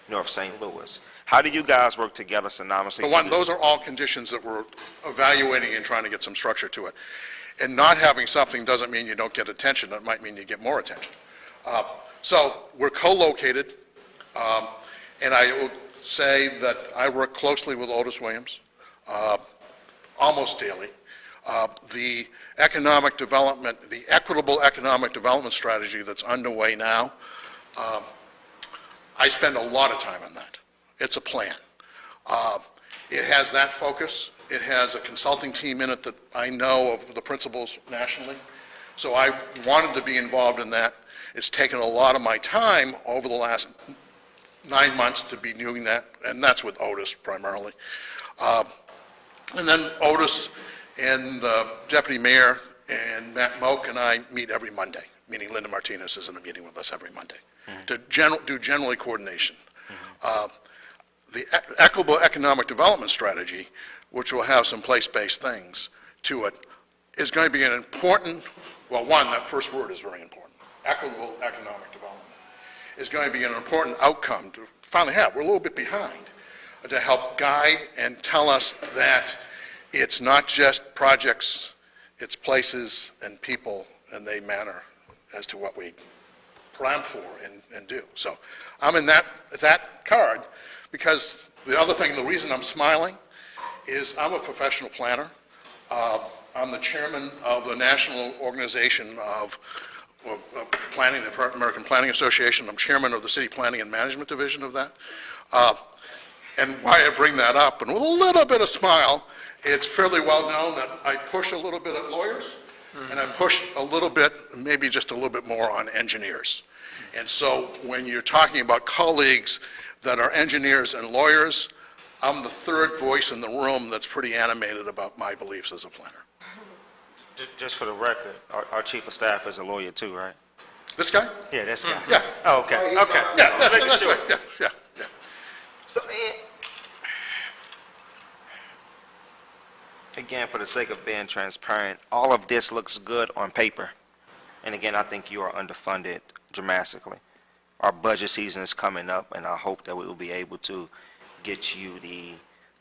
North St. Louis. How do you guys work together synonymously? One, those are all conditions that we're evaluating and trying to get some structure to it. And not having something doesn't mean you don't get attention. It might mean you get more attention. So we're co-located, and I will say that I work closely with Otis Williams almost daily. The economic development, the equitable economic development strategy that's underway now, I spend a lot of time on that. It's a plan. It has that focus. It has a consulting team in it that I know of the principals nationally. So I wanted to be involved in that. It's taken a lot of my time over the last 9 months to be doing that, and that's with Otis primarily. And then Otis and the deputy mayor and Matt Moak and I meet every Monday, meaning Linda Martinez is in a meeting with us every Monday, to do generally coordination. The equitable economic development strategy, which will have some place-based things to it, is going to be an important, well, one, that first word is very important. Equitable economic development is going to be an important outcome to finally have. We're a little bit behind, to help guide and tell us that it's not just projects, it's places and people, and they matter as to what we plan for and do. So I'm in that card, because the other thing, the reason I'm smiling is I'm a professional planner. I'm the chairman of the National Organization of Planning, the American Planning Association. I'm chairman of the City Planning and Management Division of that. And why I bring that up, and with a little bit of smile, it's fairly well known that I push a little bit at lawyers, and I push a little bit, maybe just a little bit more on engineers. And so when you're talking about colleagues that are engineers and lawyers, I'm the third voice in the room that's pretty animated about my beliefs as a planner. Just for the record, our chief of staff is a lawyer too, right? This guy? Yeah, this guy. Yeah. Oh, okay, okay. Yeah, that's right. Yeah. So, again, for the sake of being transparent, all of this looks good on paper. And again, I think you are underfunded dramatically. Our budget season is coming up, and I hope that we will be able to get you the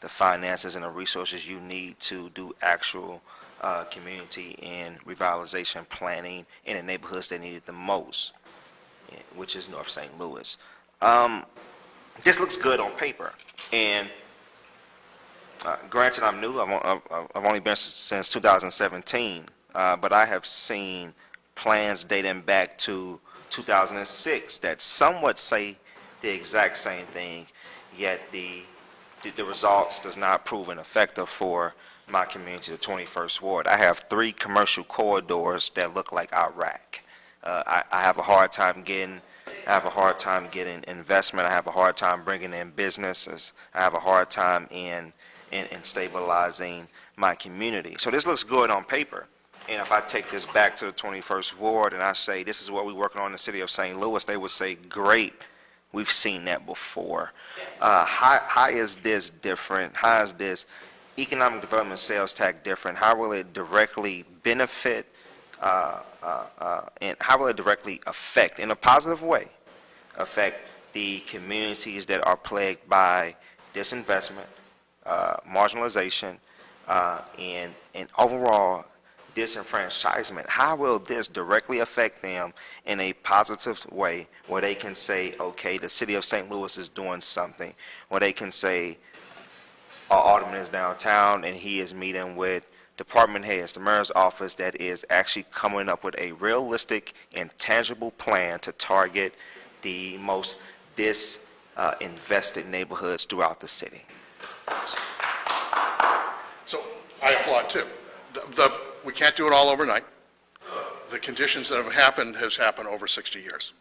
finances and the resources you need to do actual community and revitalization planning in the neighborhoods that need it the most, which is North St. Louis. This looks good on paper, and granted, I'm new. I've only been since 2017, but I have seen plans dating back to 2006 that somewhat say the exact same thing, yet the results does not prove an effective for my community, the 21st Ward. I have 3 commercial corridors that look like Iraq. I have a hard time getting investment. I have a hard time bringing in businesses. I have a hard time in stabilizing my community. So this looks good on paper. And if I take this back to the 21st Ward and I say, this is what we're working on in the city of St. Louis, they would say, great, we've seen that before. How is this different? How is this economic development sales tax different? How will it directly benefit and how will it directly affect, in a positive way, affect the communities that are plagued by disinvestment, marginalization, and overall disenfranchisement, how will this directly affect them in a positive way where they can say, okay, the city of St. Louis is doing something, where they can say, our alderman is downtown and he is meeting with department heads, the mayor's office, that is actually coming up with a realistic and tangible plan to target the most disinvested neighborhoods throughout the city. So I applaud too. We can't do it all overnight. The conditions that have happened has happened over 60 years.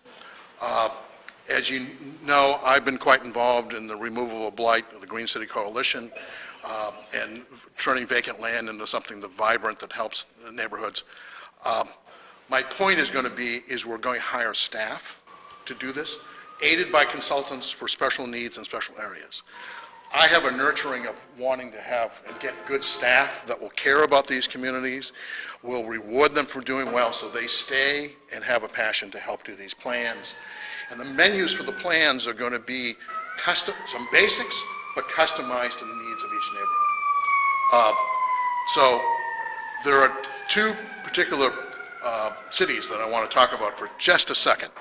As you know, I've been quite involved in the removal of blight of the Green City Coalition and turning vacant land into something vibrant that helps the neighborhoods. My point is going to be we're going to hire staff to do this, aided by consultants for special needs and special areas. I have a nurturing of wanting to have and get good staff that will care about these communities, will reward them for doing well so they stay and have a passion to help do these plans. And the menus for the plans are going to be some basics, but customized to the needs of each neighborhood. So there are two particular cities that I want to talk about for just a second.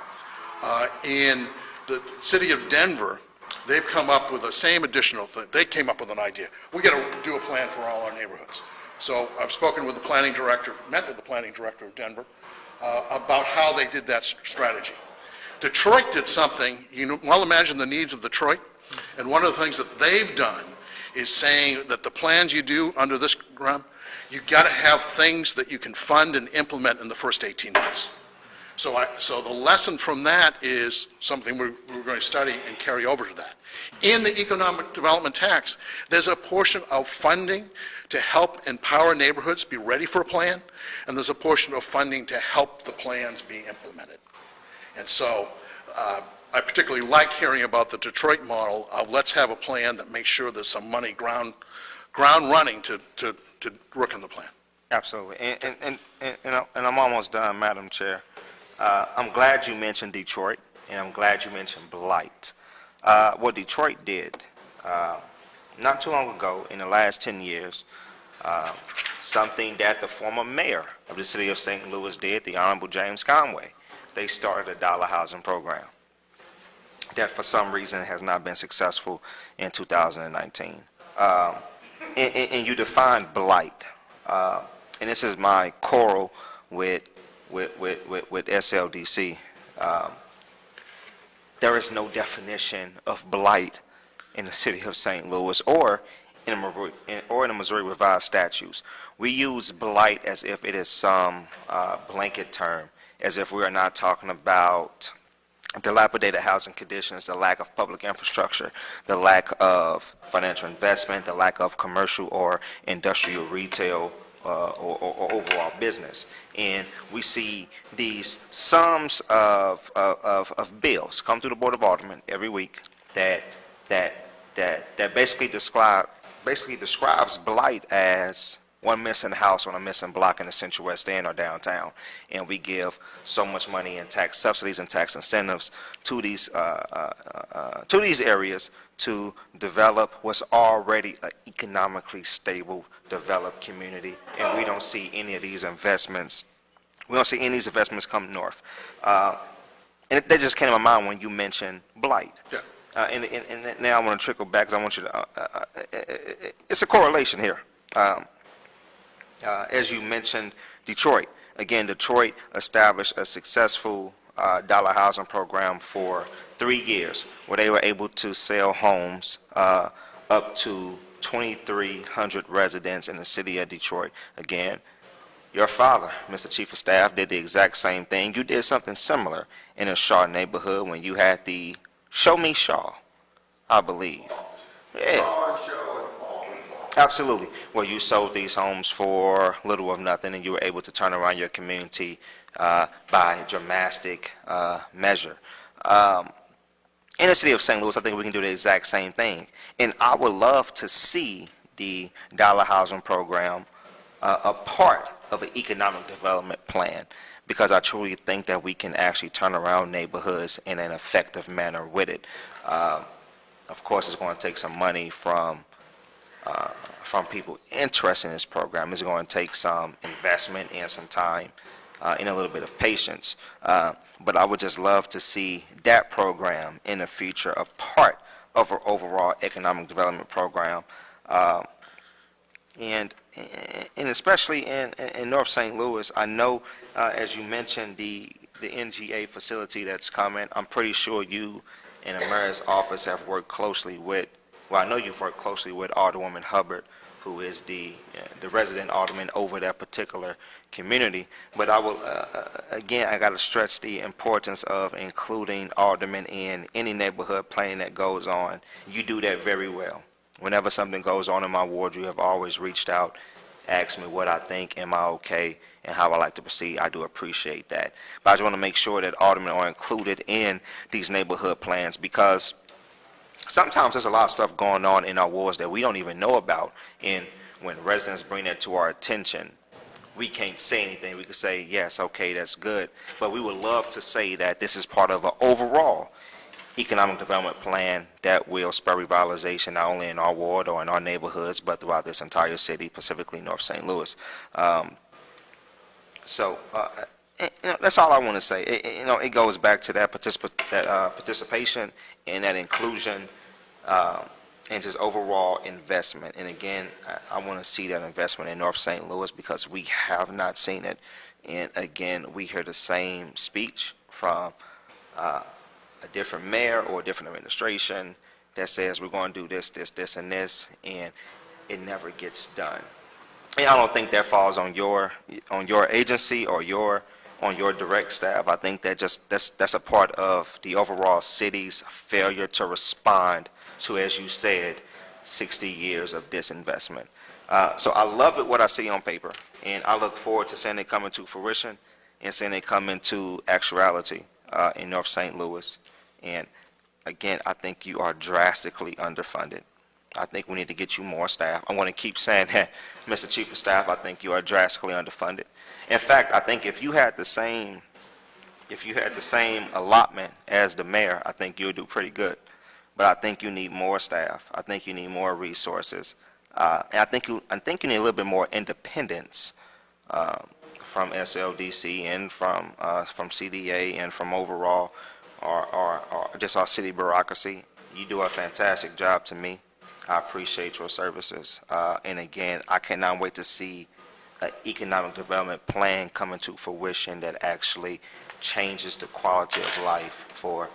In the city of Denver, they've come up with the same additional thing. They came up with an idea. We got to do a plan for all our neighborhoods. So I've spoken with the planning director, met with the planning director of Denver about how they did that strategy. Detroit did something, well imagine the needs of Detroit, and one of the things that they've done is saying that the plans you do under this program, you've got to have things that you can fund and implement in the first 18 months. So the lesson from that is something we're going to study and carry over to that. In the economic development tax, there's a portion of funding to help empower neighborhoods be ready for a plan, and there's a portion of funding to help the plans be implemented. And so I particularly like hearing about the Detroit model of let's have a plan that makes sure there's some money ground running to work on the plan. Absolutely. And I'm almost done, Madam Chair. I'm glad you mentioned Detroit, and I'm glad you mentioned blight. What Detroit did not too long ago, in the last 10 years, something that the former mayor of the city of St. Louis did, the Honorable James Conway. They started a dollar housing program that for some reason has not been successful in 2019. And you define blight, and this is my quarrel with SLDC. There is no definition of blight in the city of St. Louis or in the Missouri Revised Statutes. We use blight as if it is some blanket term, as if we are not talking about dilapidated housing conditions, the lack of public infrastructure, the lack of financial investment, the lack of commercial or industrial retail or overall business. And we see these sums of bills come through the Board of Aldermen every week that basically describes blight as one missing house on a missing block in the Central West End or downtown, and we give so much money in tax subsidies and tax incentives to these areas to develop what's already an economically stable, developed community, and we don't see any of these investments. We don't see any of these investments come north, and that just came to my mind when you mentioned blight. Yeah. And now I want to trickle back because I want you to. It's a correlation here. As you mentioned, Detroit. Again, Detroit established a successful dollar housing program for 3 years where they were able to sell homes up to 2,300 residents in the city of Detroit. Again, your father, Mr. Chief of Staff, did the exact same thing. You did something similar in a Shaw neighborhood when you had the Show Me Shaw, I believe. Yeah. Absolutely. Well, you sold these homes for little or nothing, and you were able to turn around your community by dramatic measure. In the city of St. Louis, I think we can do the exact same thing. And I would love to see the dollar housing program a part of an economic development plan, because I truly think that we can actually turn around neighborhoods in an effective manner with it. Of course, it's going to take some money from from people interested in this program. It's going to take some investment and some time and a little bit of patience. But I would just love to see that program in the future a part of our overall economic development program. And especially in North St. Louis, I know, as you mentioned, the NGA facility that's coming, I'm pretty sure you and the mayor's office have worked closely with, well, I know you've worked closely with Alderwoman Hubbard, who is the resident alderman over that particular community. But I will, again, I got to stress the importance of including aldermen in any neighborhood planning that goes on. You do that very well. Whenever something goes on in my ward, you have always reached out, asked me what I think, am I okay, and how I like to proceed. I do appreciate that. But I just want to make sure that aldermen are included in these neighborhood plans, because sometimes there's a lot of stuff going on in our wards that we don't even know about. And when residents bring that to our attention, we can't say anything. We can say, yes, okay, that's good. But we would love to say that this is part of an overall economic development plan that will spur revitalization not only in our ward or in our neighborhoods, but throughout this entire city, specifically North St. Louis. That's all I want to say. It goes back to that participation and that inclusion and just overall investment. And again, I want to see that investment in North St. Louis because we have not seen it. And again, we hear the same speech from a different mayor or a different administration that says we're going to do this, this, this, and this, and it never gets done. And I don't think that falls on your agency or on your direct staff. I think that that's a part of the overall city's failure to respond to, as you said, 60 years of disinvestment. So I love it what I see on paper, and I look forward to seeing it come into fruition and seeing it come into actuality in North St. Louis. And again, I think you are drastically underfunded. I think we need to get you more staff. I want to keep saying that, Mr. Chief of Staff. I think you are drastically underfunded. In fact, I think if you had the same allotment as the mayor, I think you would do pretty good. But I think you need more staff. I think you need more resources. And I think you need a little bit more independence from SLDC and from CDA and from overall or just our city bureaucracy. You do a fantastic job to me. I appreciate your services. And again, I cannot wait to see an economic development plan come into fruition that actually changes the quality of life for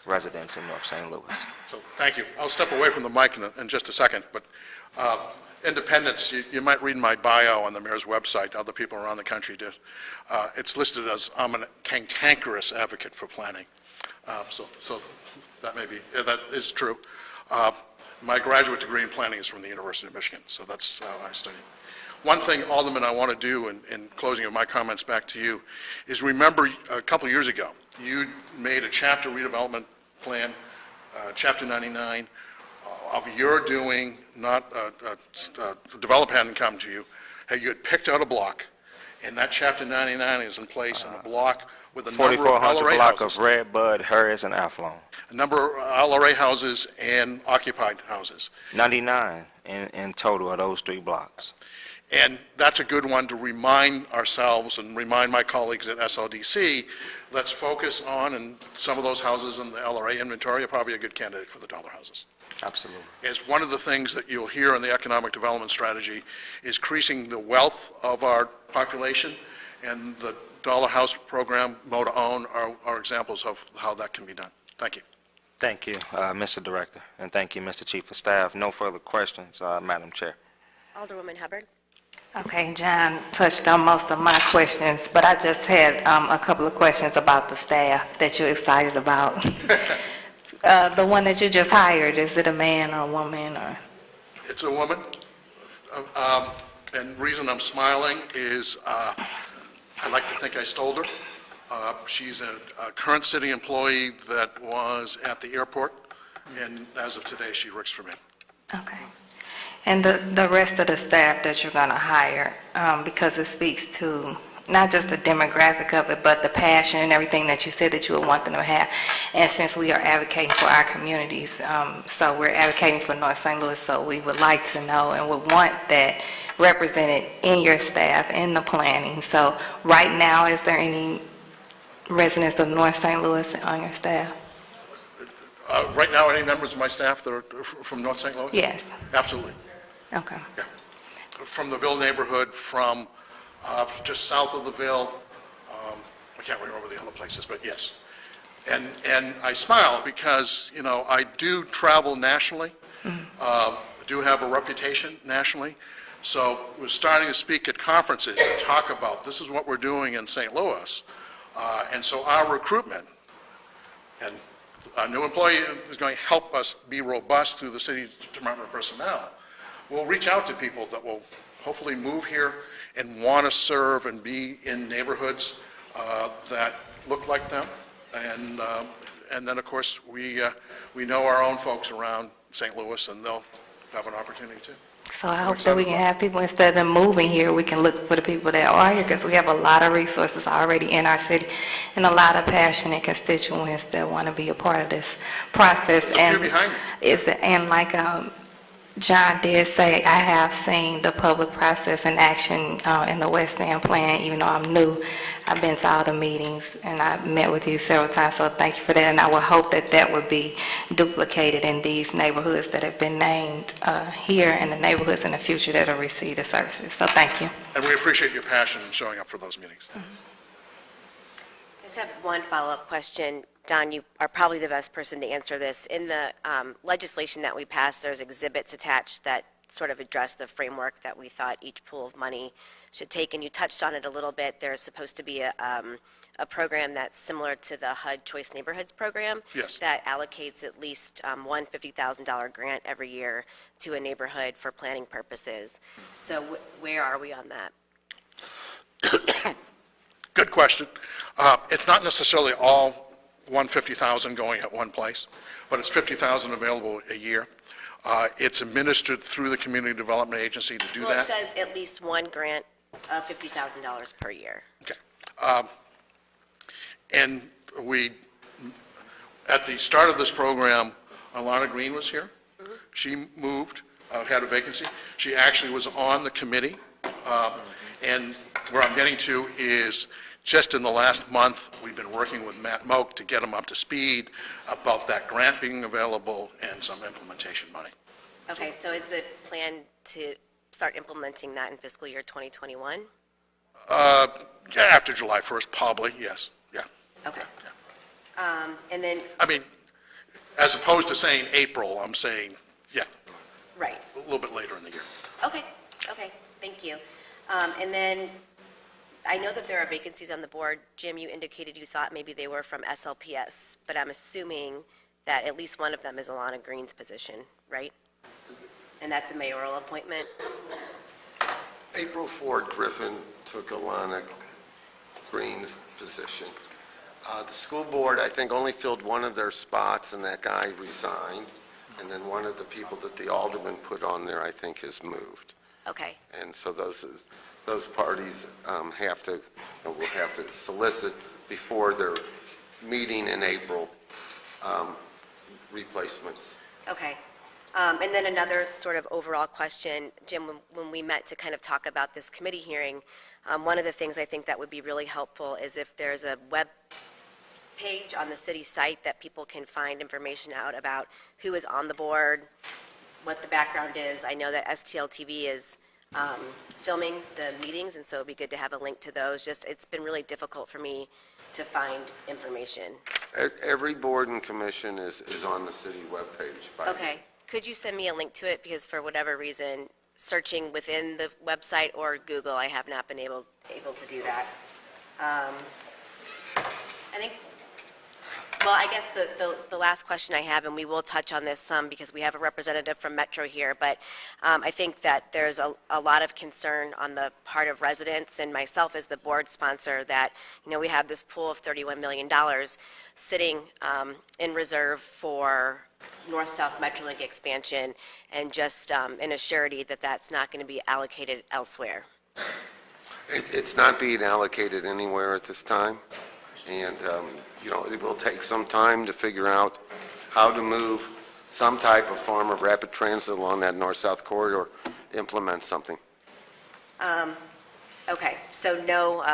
residents in North St. Louis. So thank you. I'll step away from the mic in just a second, but independence, you might read my bio on the mayor's website. Other people around the country do. It's listed as I'm a cantankerous advocate for planning. So that is true. My graduate degree in planning is from the University of Michigan, so that's how I studied. One thing, Alderman, I want to do in closing of my comments back to you is remember a couple years ago, you made a chapter redevelopment plan, Chapter 99, of your doing, not the developer hadn't come to you. Hey, you had picked out a block, and that Chapter 99 is in place in a block with a number of 4,400 block houses. of Red Bud, Harris, and Athlone. A number of LRA houses and occupied houses. 99 in total of those 3 blocks. And that's a good one to remind ourselves and remind my colleagues at SLDC, let's focus on, and some of those houses in the LRA inventory are probably a good candidate for the dollar houses. Absolutely. As one of the things that you'll hear in the economic development strategy is increasing the wealth of our population, and the dollar house program, Mo to Own, are examples of how that can be done. Thank you. Thank you, Mr. Director, and thank you, Mr. Chief of Staff. No further questions, Madam Chair. Alderwoman Hubbard. Okay, John touched on most of my questions, but I just had a couple of questions about the staff that you're excited about. The one that you just hired, is it a man or a woman? Or? It's a woman, and the reason I'm smiling is I like to think I stole her. She's a current city employee that was at the airport, and as of today, she works for me. Okay. And the rest of the staff that you're going to hire, because it speaks to not just the demographic of it, but the passion and everything that you said that you would want them to have. And since we are advocating for our communities, so we're advocating for North St. Louis, so we would like to know and would want that represented in your staff, in the planning. So right now, is there any residents of North St. Louis on your staff? Right now, any members of my staff that are from North St. Louis? Yes. Absolutely. Okay. Yeah. From the Ville neighborhood, from just south of the Ville. I can't remember the other places, but yes. And I smile because, you know, I do travel nationally. I do have a reputation nationally. So we're starting to speak at conferences and talk about this is what we're doing in St. Louis. And so our recruitment, and a new employee is going to help us be robust through the city Department of Personnel. We'll reach out to people that will hopefully move here and want to serve and be in neighborhoods that look like them. And then, of course, we know our own folks around St. Louis, and they'll have an opportunity too. So I hope that we can have people, instead of them moving here, we can look for the people that are here, because we have a lot of resources already in our city and a lot of passionate constituents that want to be a part of this process. There's a few behind me. And like John did say, I have seen the public process in action in the West End plan, even though I'm new. I've been to all the meetings, and I've met with you several times, so thank you for that. And I would hope that that would be duplicated in these neighborhoods that have been named here, and the neighborhoods in the future that will receive the services. So thank you. And we appreciate your passion in showing up for those meetings. I just have one follow-up question. Don, you are probably the best person to answer this. In the legislation that we passed, there's exhibits attached that sort of address the framework that we thought each pool of money should take, and you touched on it a little bit. There's supposed to be a program that's similar to the HUD Choice Neighborhoods program. Yes. That allocates at least one $50,000 grant every year to a neighborhood for planning purposes. So where are we on that? Good question. It's not necessarily all 150,000 going at one place, but it's 50,000 available a year. It's administered through the Community Development Agency to do that. Well, it says at least one grant of $50,000 per year. Okay. And we, at the start of this program, Alana Green was here. She moved, had a vacancy. She actually was on the committee. And where I'm getting to is just in the last month, we've been working with Matt Moak to get him up to speed about that grant being available and some implementation money. Okay, so is the plan to start implementing that in fiscal year 2021? Yeah, after July 1st, probably, yes, yeah. Okay. Yeah. And then, I mean, as opposed to saying April, I'm saying, yeah, right. a little bit later in the year. Okay, thank you. And then, I know that there are vacancies on the board. Jim, you indicated you thought maybe they were from SLPS, but I'm assuming that at least one of them is Alana Green's position, right? And that's a mayoral appointment? April Ford Griffin took Alana Green's position. The school board, I think, only filled one of their spots, and that guy resigned. And then one of the people that the alderman put on there, I think, has moved. Okay. And so those parties will have to solicit before their meeting in April replacements. Okay. And then another sort of overall question, Jim, when we met to kind of talk about this committee hearing, one of the things I think that would be really helpful is if there's a web page on the city site that people can find information out about who is on the board, what the background is. I know that STL TV is filming the meetings, and so it'd be good to have a link to those. Just, it's been really difficult for me to find information. Every board and commission is on the city webpage. Okay. Could you send me a link to it? Because for whatever reason, searching within the website or Google, I have not been able to do that. I think, well, I guess the last question I have, and we will touch on this some because we have a representative from Metro here, but I think that there's a lot of concern on the part of residents and myself as the board sponsor that, you know, we have this pool of $31 million sitting in reserve for North-South Metrolink expansion, and just an assurity that that's not going to be allocated elsewhere. It's not being allocated anywhere at this time, and, it will take some time to figure out how to move some type of form of rapid transit along that north-south corridor, implement something. Okay, so no,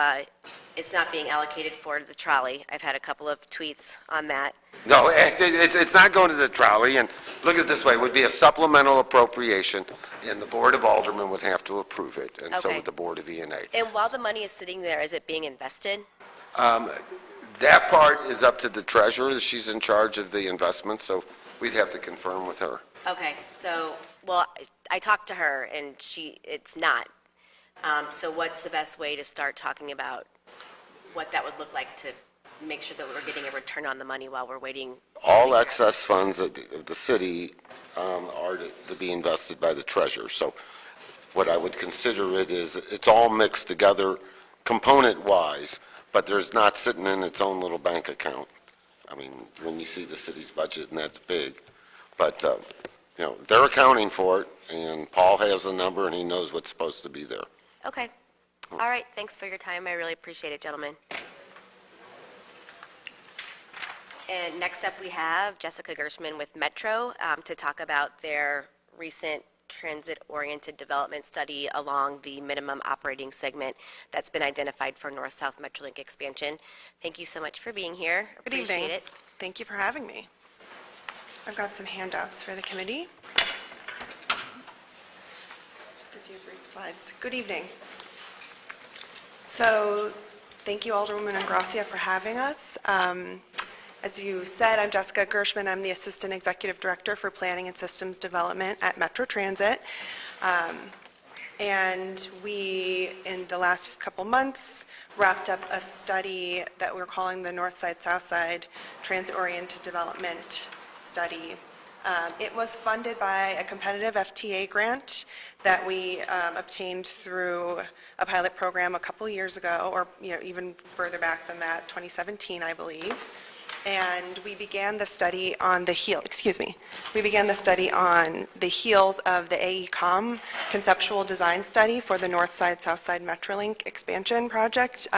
it's not being allocated for the trolley. I've had a couple of tweets on that. No, it's not going to the trolley, and look at it this way, it would be a supplemental appropriation, and the Board of Aldermen would have to approve it, and so Okay. would the Board of E&A. And while the money is sitting there, is it being invested? That part is up to the treasurer, she's in charge of the investments, so we'd have to confirm with her. Okay, so, well, I talked to her, and it's not. So what's the best way to start talking about what that would look like to make sure that we're getting a return on the money while we're waiting? All excess funds of the city are to be invested by the treasurer. So what I would consider it is, it's all mixed together component-wise, but there's not sitting in its own little bank account. I mean, when you see the city's budget, and that's big. But, they're accounting for it, and Paul has the number, and he knows what's supposed to be there. Okay. All right, thanks for your time. I really appreciate it, gentlemen. And next up, we have Jessica Gershman with Metro to talk about their recent transit-oriented development study along the minimum operating segment that's been identified for North-South Metrolink expansion. Thank you so much for being here. Good Appreciate evening. it. Thank you for having me. I've got some handouts for the committee. Just a few brief slides. Good evening. So, thank you, Alderwoman Ingrassia, for having us. As you said, I'm Jessica Gershman. I'm the Assistant Executive Director for Planning and Systems Development at Metro Transit. And we, in the last couple months, wrapped up a study that we're calling the Northside-Southside Transit-Oriented Development Study. It was funded by a competitive FTA grant that we obtained through a pilot program a couple years ago, or even further back than that, 2017, I believe. And we began the study on the heels of the AECOM conceptual design study for the Northside-Southside Metrolink expansion project.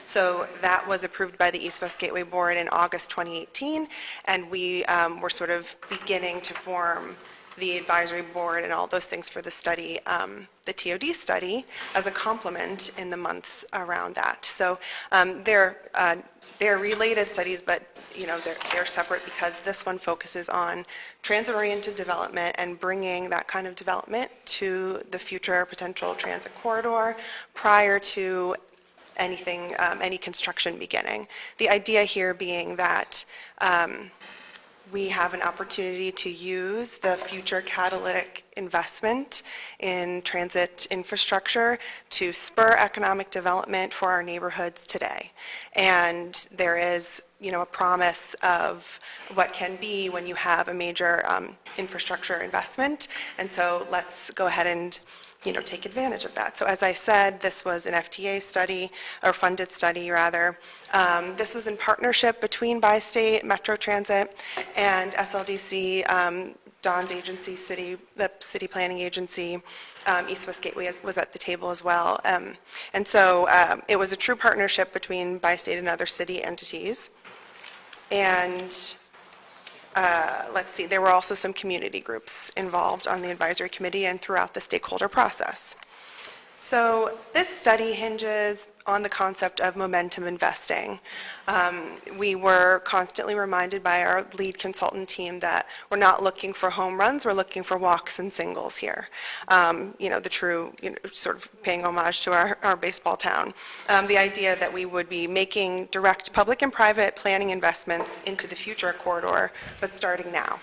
So that was approved by the East-West Gateway Board in August 2018, and we were sort of beginning to form the advisory board and all those things for the study, the TOD study, as a complement in the months around that. So they're related studies, but they're separate because this one focuses on transit-oriented development and bringing that kind of development to the future potential transit corridor prior to anything, any construction beginning. The idea here being that we have an opportunity to use the future catalytic investment in transit infrastructure to spur economic development for our neighborhoods today. And there is, a promise of what can be when you have a major infrastructure investment. And so let's go ahead and take advantage of that. So as I said, this was an FTA study, or funded study rather. This was in partnership between Bi-State, Metro Transit, and SLDC, Don's agency, the city planning agency. East-West Gateway was at the table as well. And so it was a true partnership between Bi-State and other city entities. And let's see, there were also some community groups involved on the advisory committee and throughout the stakeholder process. So this study hinges on the concept of momentum investing. We were constantly reminded by our lead consultant team that we're not looking for home runs, we're looking for walks and singles here. The true, sort of paying homage to our baseball town. The idea that we would be making direct public and private planning investments into the future corridor, but starting now.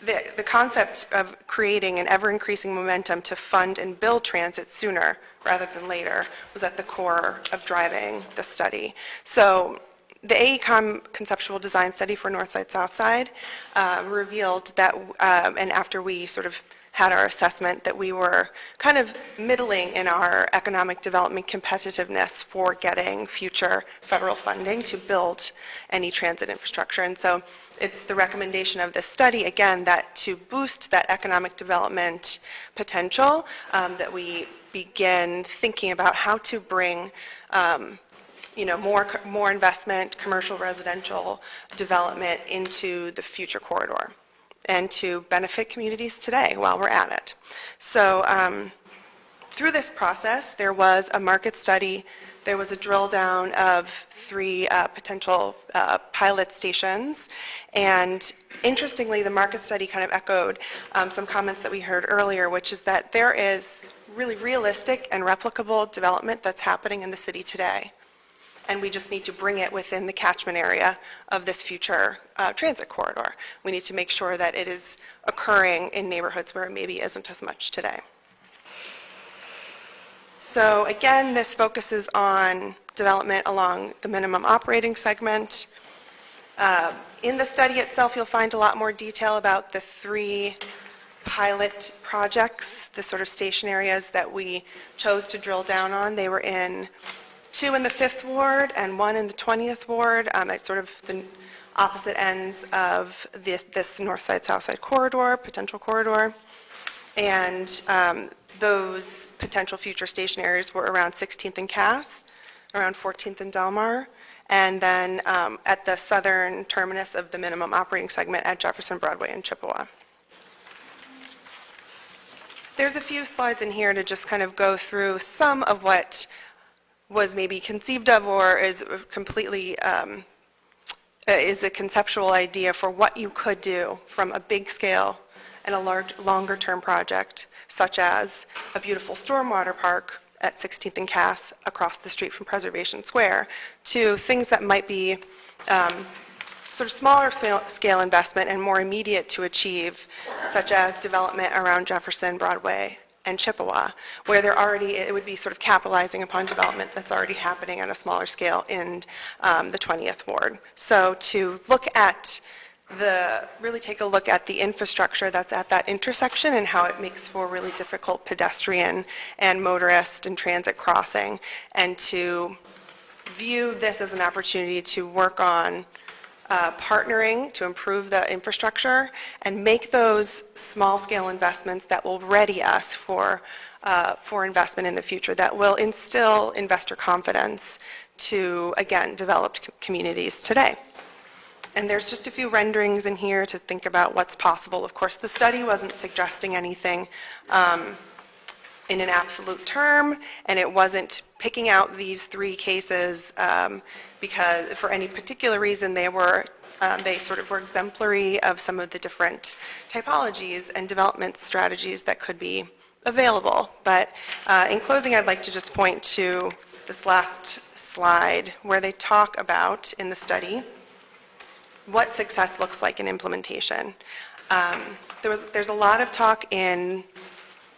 The concept of creating an ever-increasing momentum to fund and build transit sooner rather than later was at the core of driving the study. So the AECOM conceptual design study for Northside-Southside revealed that, and after we sort of had our assessment that we were kind of middling in our economic development competitiveness for getting future federal funding to build any transit infrastructure. And so it's the recommendation of this study, again, that to boost that economic development potential, that we begin thinking about how to bring more investment, commercial, residential development into the future corridor and to benefit communities today while we're at it. So through this process, there was a market study, there was a drill down of 3 potential pilot stations, and interestingly, the market study kind of echoed some comments that we heard earlier, which is that there is really realistic and replicable development that's happening in the city today. And we just need to bring it within the catchment area of this future transit corridor. We need to make sure that it is occurring in neighborhoods where it maybe isn't as much today. So again, this focuses on development along the minimum operating segment. In the study itself, you'll find a lot more detail about the 3 pilot projects, the sort of station areas that we chose to drill down on. They were in 2 in the 5th Ward and 1 in the 20th Ward, at sort of the opposite ends of this Northside-Southside corridor, potential corridor. And those potential future station areas were around 16th and Cass, around 14th and Delmar, and then at the southern terminus of the minimum operating segment at Jefferson, Broadway, and Chippewa. There's a few slides in here to just kind of go through some of what was maybe conceived of or is completely is a conceptual idea for what you could do from a big scale and a longer term project, such as a beautiful stormwater park at 16th and Cass across the street from Preservation Square, to things that might be sort of smaller scale investment and more immediate to achieve, such as development around Jefferson, Broadway, and Chippewa, where it would be sort of capitalizing upon development that's already happening on a smaller scale in the 20th Ward. So to really take a look at the infrastructure that's at that intersection and how it makes for really difficult pedestrian and motorist and transit crossing, and to view this as an opportunity to work on partnering to improve the infrastructure and make those small-scale investments that will ready us for investment in the future, that will instill investor confidence to, again, developed communities today. And there's just a few renderings in here to think about what's possible. Of course, the study wasn't suggesting anything in an absolute term, and it wasn't picking out these 3 cases because for any particular reason they sort of were exemplary of some of the different typologies and development strategies that could be available. But in closing, I'd like to just point to this last slide where they talk about, in the study, what success looks like in implementation. There's a lot of talk in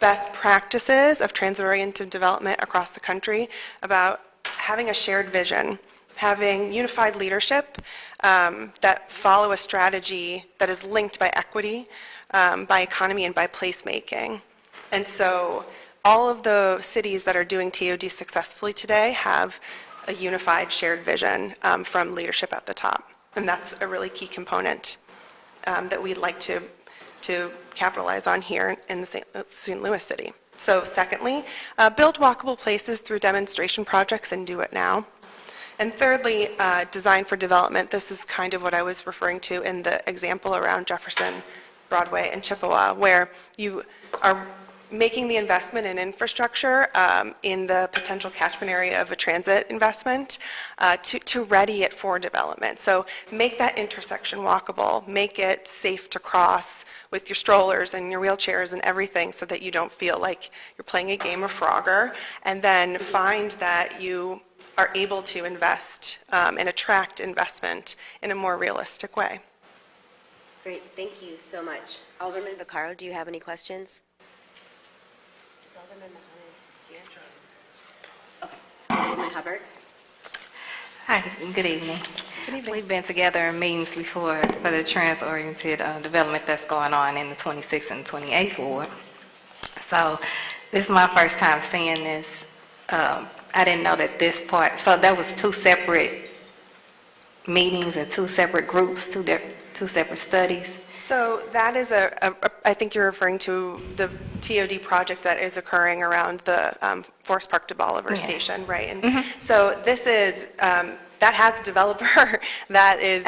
best practices of transit-oriented development across the country about having a shared vision, having unified leadership that follow a strategy that is linked by equity, by economy, and by placemaking. And so all of the cities that are doing TOD successfully today have a unified shared vision from leadership at the top. And that's a really key component that we'd like to capitalize on here in the St. Louis City. So secondly, build walkable places through demonstration projects and do it now. And thirdly, design for development. This is kind of what I was referring to in the example around Jefferson, Broadway, and Chippewa, where you are making the investment in infrastructure in the potential catchment area of a transit investment to ready it for development. So make that intersection walkable, make it safe to cross with your strollers and your wheelchairs and everything so that you don't feel like you're playing a game of Frogger, and then find that you are able to invest and attract investment in a more realistic way. Great, thank you so much. Alderman Vaccaro, do you have any questions? Is Alderman Mohammed here? Okay. Alderman Hubbard? Hi, good evening. Good evening. We've been together in meetings before for the trans-oriented development that's going on in the 26th and 28th Ward. So this is my first time seeing this. I didn't know that this part, so that was two separate meetings and two separate groups, two separate studies. So that is I think you're referring to the TOD project that is occurring around the Forest Park to Bolivar Station, right? And so this is, that has a developer that is,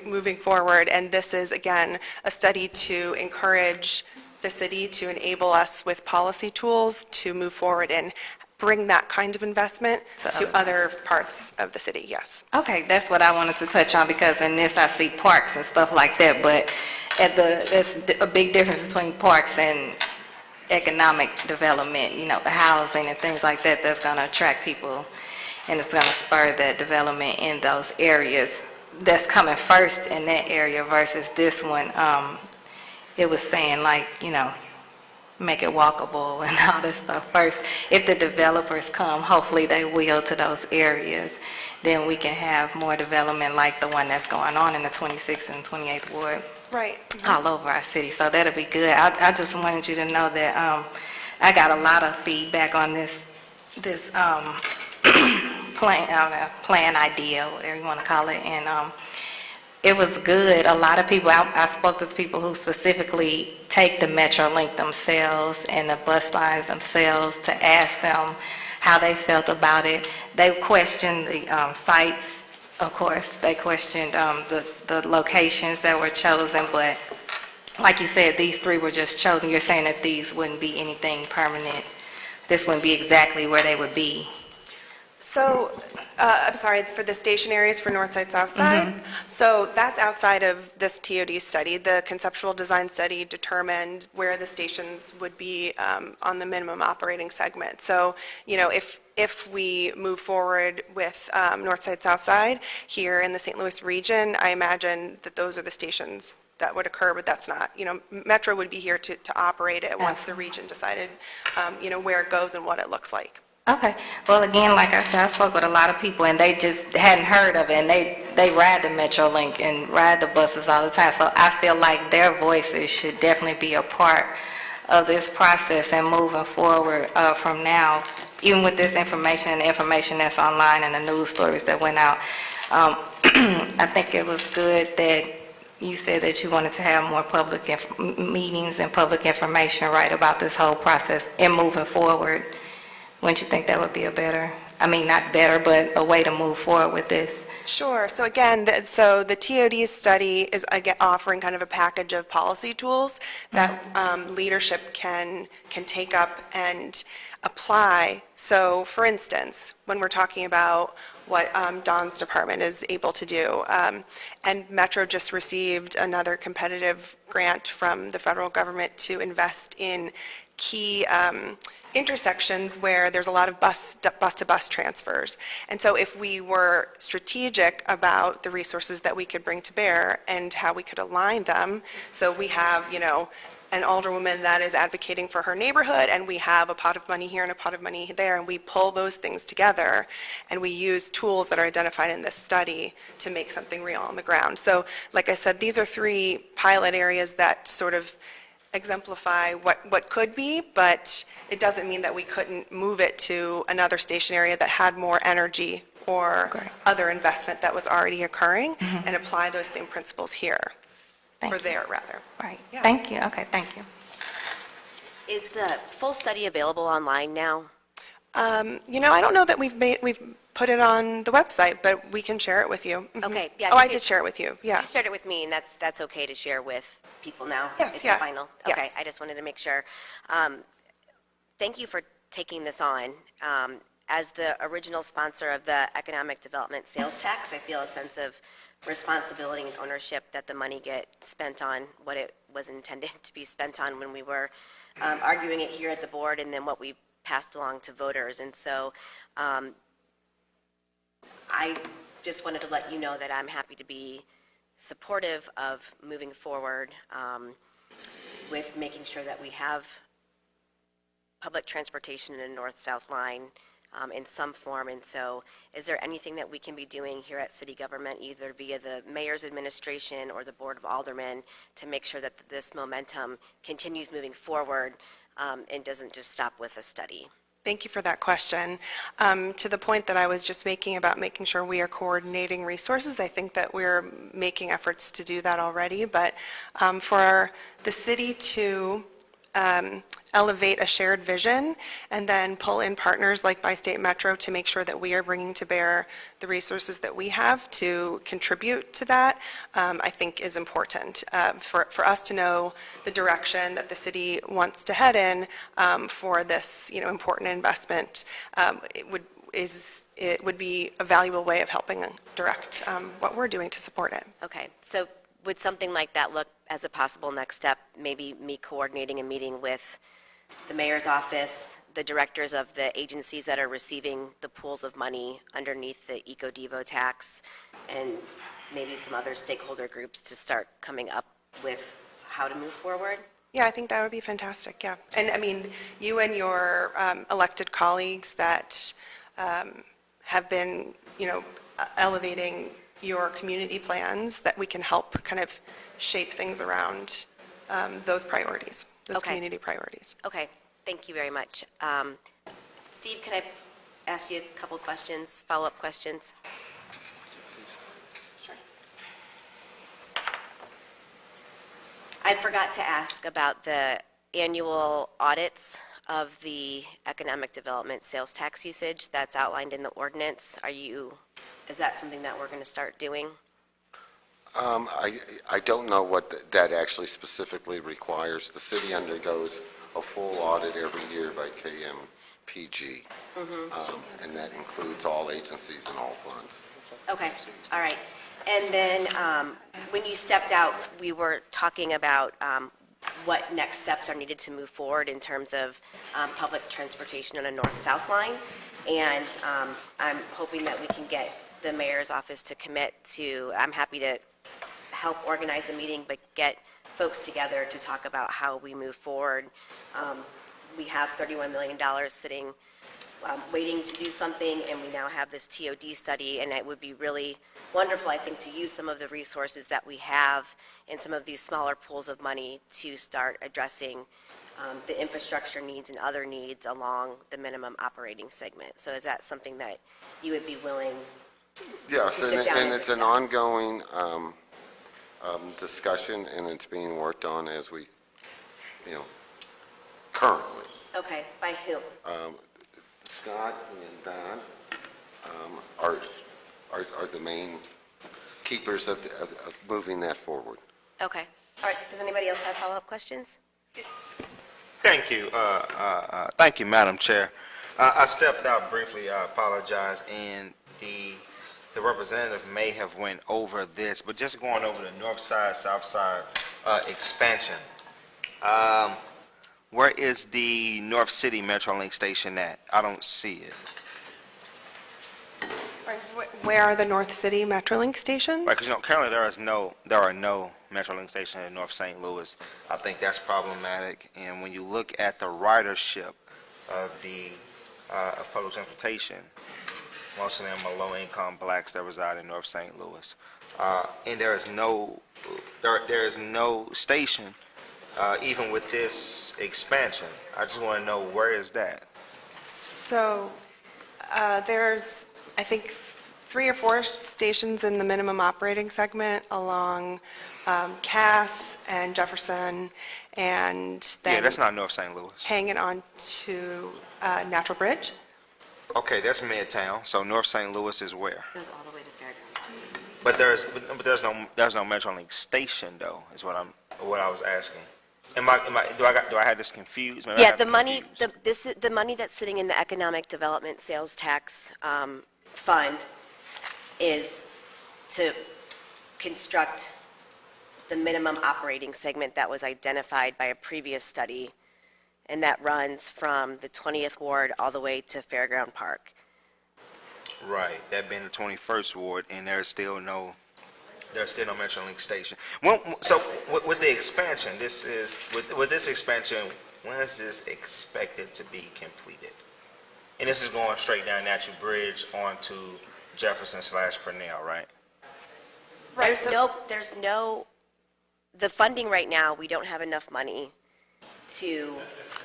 moving forward. And this is, again, a study to encourage the city to enable us with policy tools to move forward and bring that kind of investment to other parts of the city, yes. Okay, that's what I wanted to touch on, because in this I see parks and stuff like that, but there's a big difference between parks and economic development, the housing and things like that that's going to attract people, and it's going to spur that development in those areas. That's coming first in that area versus this one. It was saying make it walkable and all this stuff first. If the developers come, hopefully they will, to those areas, then we can have more development like the one that's going on in the 26th and 28th Ward. Right. All over our city. So that'll be good. I just wanted you to know that I got a lot of feedback on this plan idea, whatever you want to call it, and it was good. A lot of people, I spoke to people who specifically take the MetroLink themselves and the bus lines themselves to ask them how they felt about it. They questioned the sites, of course. They questioned the locations that were chosen, but like you said, these three were just chosen. You're saying that these wouldn't be anything permanent. This wouldn't be exactly where they would be. So, I'm sorry, for the station areas for Northside-Southside? So that's outside of this TOD study. The conceptual design study determined where the stations would be on the minimum operating segment. So, if we move forward with Northside-Southside here in the St. Louis region, I imagine that those are the stations that would occur, but that's not, Metro would be here to operate it once the region decided, where it goes and what it looks like. Okay. Well, again, like I said, I spoke with a lot of people, and they just hadn't heard of it, and they ride the MetroLink and ride the buses all the time. So I feel like their voices should definitely be a part of this process and moving forward from now, even with this information and the information that's online and the news stories that went out. I think it was good that you said that you wanted to have more public meetings and public information, right, about this whole process and moving forward. Wouldn't you think that would be not better, but a way to move forward with this? Sure. So again, the TOD study is again offering kind of a package of policy tools that leadership can take up and apply. So for instance, when we're talking about what Don's department is able to do, and Metro just received another competitive grant from the federal government to invest in key intersections where there's a lot of bus-to-bus transfers. And so if we were strategic about the resources that we could bring to bear and how we could align them, so we have, an alderwoman that is advocating for her neighborhood, and we have a pot of money here and a pot of money there, and we pull those things together, and we use tools that are identified in this study to make something real on the ground. So, like I said, these are three pilot areas that sort of exemplify what could be, but it doesn't mean that we couldn't move it to another station area that had more energy or other investment that was already occurring and apply those same principles here, there rather. Right. Yeah. Thank you. Okay, thank you. Is the full study available online now? I don't know that we've put it on the website, but we can share it with you. Okay, yeah. Oh, I did share it with you, yeah. You shared it with me, and that's okay to share with people now? Yes, It's yeah. final? Yes. Okay, I just wanted to make sure. Thank you for taking this on. As the original sponsor of the economic development sales tax, I feel a sense of responsibility and ownership that the money get spent on what it was intended to be spent on when we were arguing it here at the board, and then what we passed along to voters. And so I just wanted to let you know that I'm happy to be supportive of moving forward with making sure that we have public transportation in a north-south line in some form. And so is there anything that we can be doing here at city government, either via the mayor's administration or the board of aldermen, to make sure that this momentum continues moving forward and doesn't just stop with a study? Thank you for that question. To the point that I was just making about making sure we are coordinating resources, I think that we're making efforts to do that already, but for the city to elevate a shared vision and then pull in partners like Bi-State Metro to make sure that we are bringing to bear the resources that we have to contribute to that, I think is important. For us to know the direction that the city wants to head in for this, important investment, it would be a valuable way of helping direct what we're doing to support it. Okay, so would something like that look as a possible next step, maybe me coordinating a meeting with the mayor's office, the directors of the agencies that are receiving the pools of money underneath the EcoDevo tax, and maybe some other stakeholder groups to start coming up with how to move forward? Yeah, I think that would be fantastic, yeah. And I mean, you and your elected colleagues that have been, elevating your community plans, that we can help kind of shape things around those priorities, those Okay. community priorities. Okay, thank you very much. Steve, can I ask you a couple questions, follow-up questions? Sure. I forgot to ask about the annual audits of the economic development sales tax usage that's outlined in the ordinance. Is that something that we're going to start doing? I don't know what that actually specifically requires. The city undergoes a full audit every year by KMPG, and that includes all agencies and all funds. Okay, all right. And then when you stepped out, we were talking about what next steps are needed to move forward in terms of public transportation on a north-south line. And I'm hoping that we can get the mayor's office to commit to, I'm happy to help organize the meeting, but get folks together to talk about how we move forward. We have $31 million sitting, waiting to do something, and we now have this TOD study, and it would be really wonderful, I think, to use some of the resources that we have in some of these smaller pools of money to start addressing the infrastructure needs and other needs along the minimum operating segment. So is that something that you would be willing Yes, to sit down and and it's an discuss? ongoing discussion, and it's being worked on as we, currently. Okay, by who? Scott and Don are the main keepers of moving that forward. Okay. All right, does anybody else have follow-up questions? Thank you. Thank you, Madam Chair. I stepped out briefly, I apologize, and the representative may have went over this, but just going over the Northside-Southside expansion. Where is the North City Metrolink station at? I don't see it. Sorry, where are the North City Metrolink stations? Right, because currently there are no Metrolink stations in North St. Louis. I think that's problematic. And when you look at the ridership of of public transportation, most of them are low-income blacks that reside in North St. Louis, and there is no station even with this expansion. I just want to know, where is that? So there's, I think, 3 or 4 stations in the minimum operating segment along Cass and Jefferson, and then Yeah, that's not North St. Louis. hanging on to Natural Bridge. Okay, that's Midtown. So North St. Louis is where? It goes all the way to Fairground. But there's no Metrolink station though. Is what I was asking. Do I have this confused? Maybe I Yeah, have the it money, confused. the money that's sitting in the economic development sales tax fund is to construct the minimum operating segment that was identified by a previous study, and that runs from the 20th Ward all the way to Fairground Park. Right, that being the 21st Ward, and there's still no Metrolink station. So with the expansion, with this expansion, when is this expected to be completed? And this is going straight down Natural Bridge onto Jefferson/Purnell, right? There's no, the funding right now, we don't have enough money to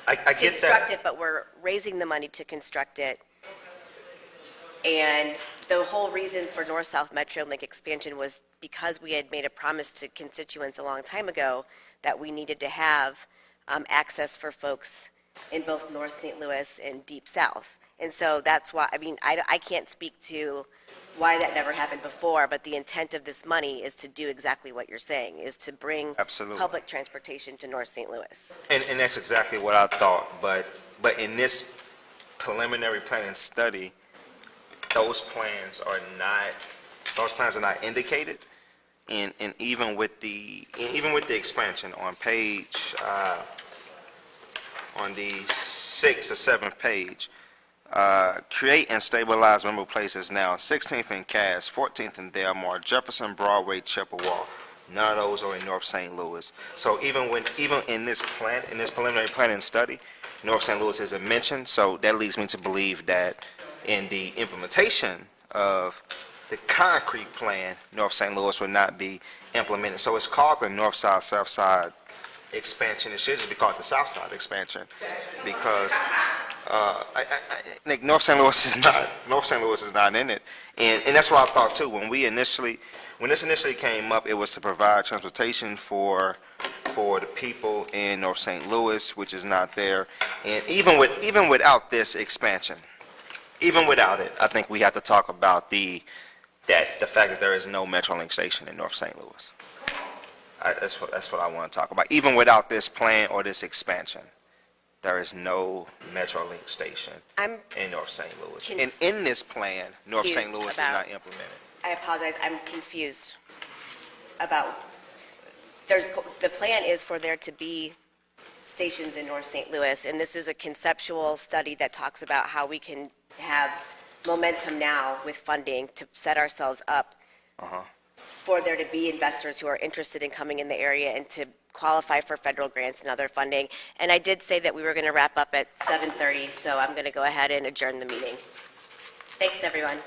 I get construct that. it, but we're raising the money to construct it. And the whole reason for North-South Metrolink expansion was because we had made a promise to constituents a long time ago that we needed to have access for folks in both North St. Louis and Deep South. And so that's why, I mean, I can't speak to why that never happened before, but the intent of this money is to do exactly what you're saying, is to bring Absolutely. public transportation to North St. Louis. And that's exactly what I thought, but in this preliminary planning study, those plans are not indicated, and even with the expansion on page on the 6th or 7th page, create and stabilize memorable places now 16th in Cass, 14th in Delmar, Jefferson, Broadway, Chippewa. None of those are in North St. Louis. So even in this preliminary planning study, North St. Louis isn't mentioned. So that leads me to believe that in the implementation of the concrete plan, North St. Louis will not be implemented. So it's called the Northside-Southside expansion. It should just be called the Southside expansion, because I think North St. Louis is not in it, and that's what I thought too. When this initially came up, it was to provide transportation for the people in North St. Louis, which is not there. And even without this expansion, even without it, I think we have to talk about the fact that there is no Metrolink station in North St. Louis. That's what I want to talk about. Even without this plan or this expansion, there is no Metrolink station in North St. Louis. And in this plan, North St. Louis is not implemented. I apologize, I'm confused about, the plan is for there to be stations in North St. Louis, and this is a conceptual study that talks about how we can have momentum now with funding to set ourselves up for there to be investors who are interested in coming in the area and to qualify for federal grants and other funding. And I did say that we were going to wrap up at 7:30, so I'm going to go ahead and adjourn the meeting. Thanks, everyone.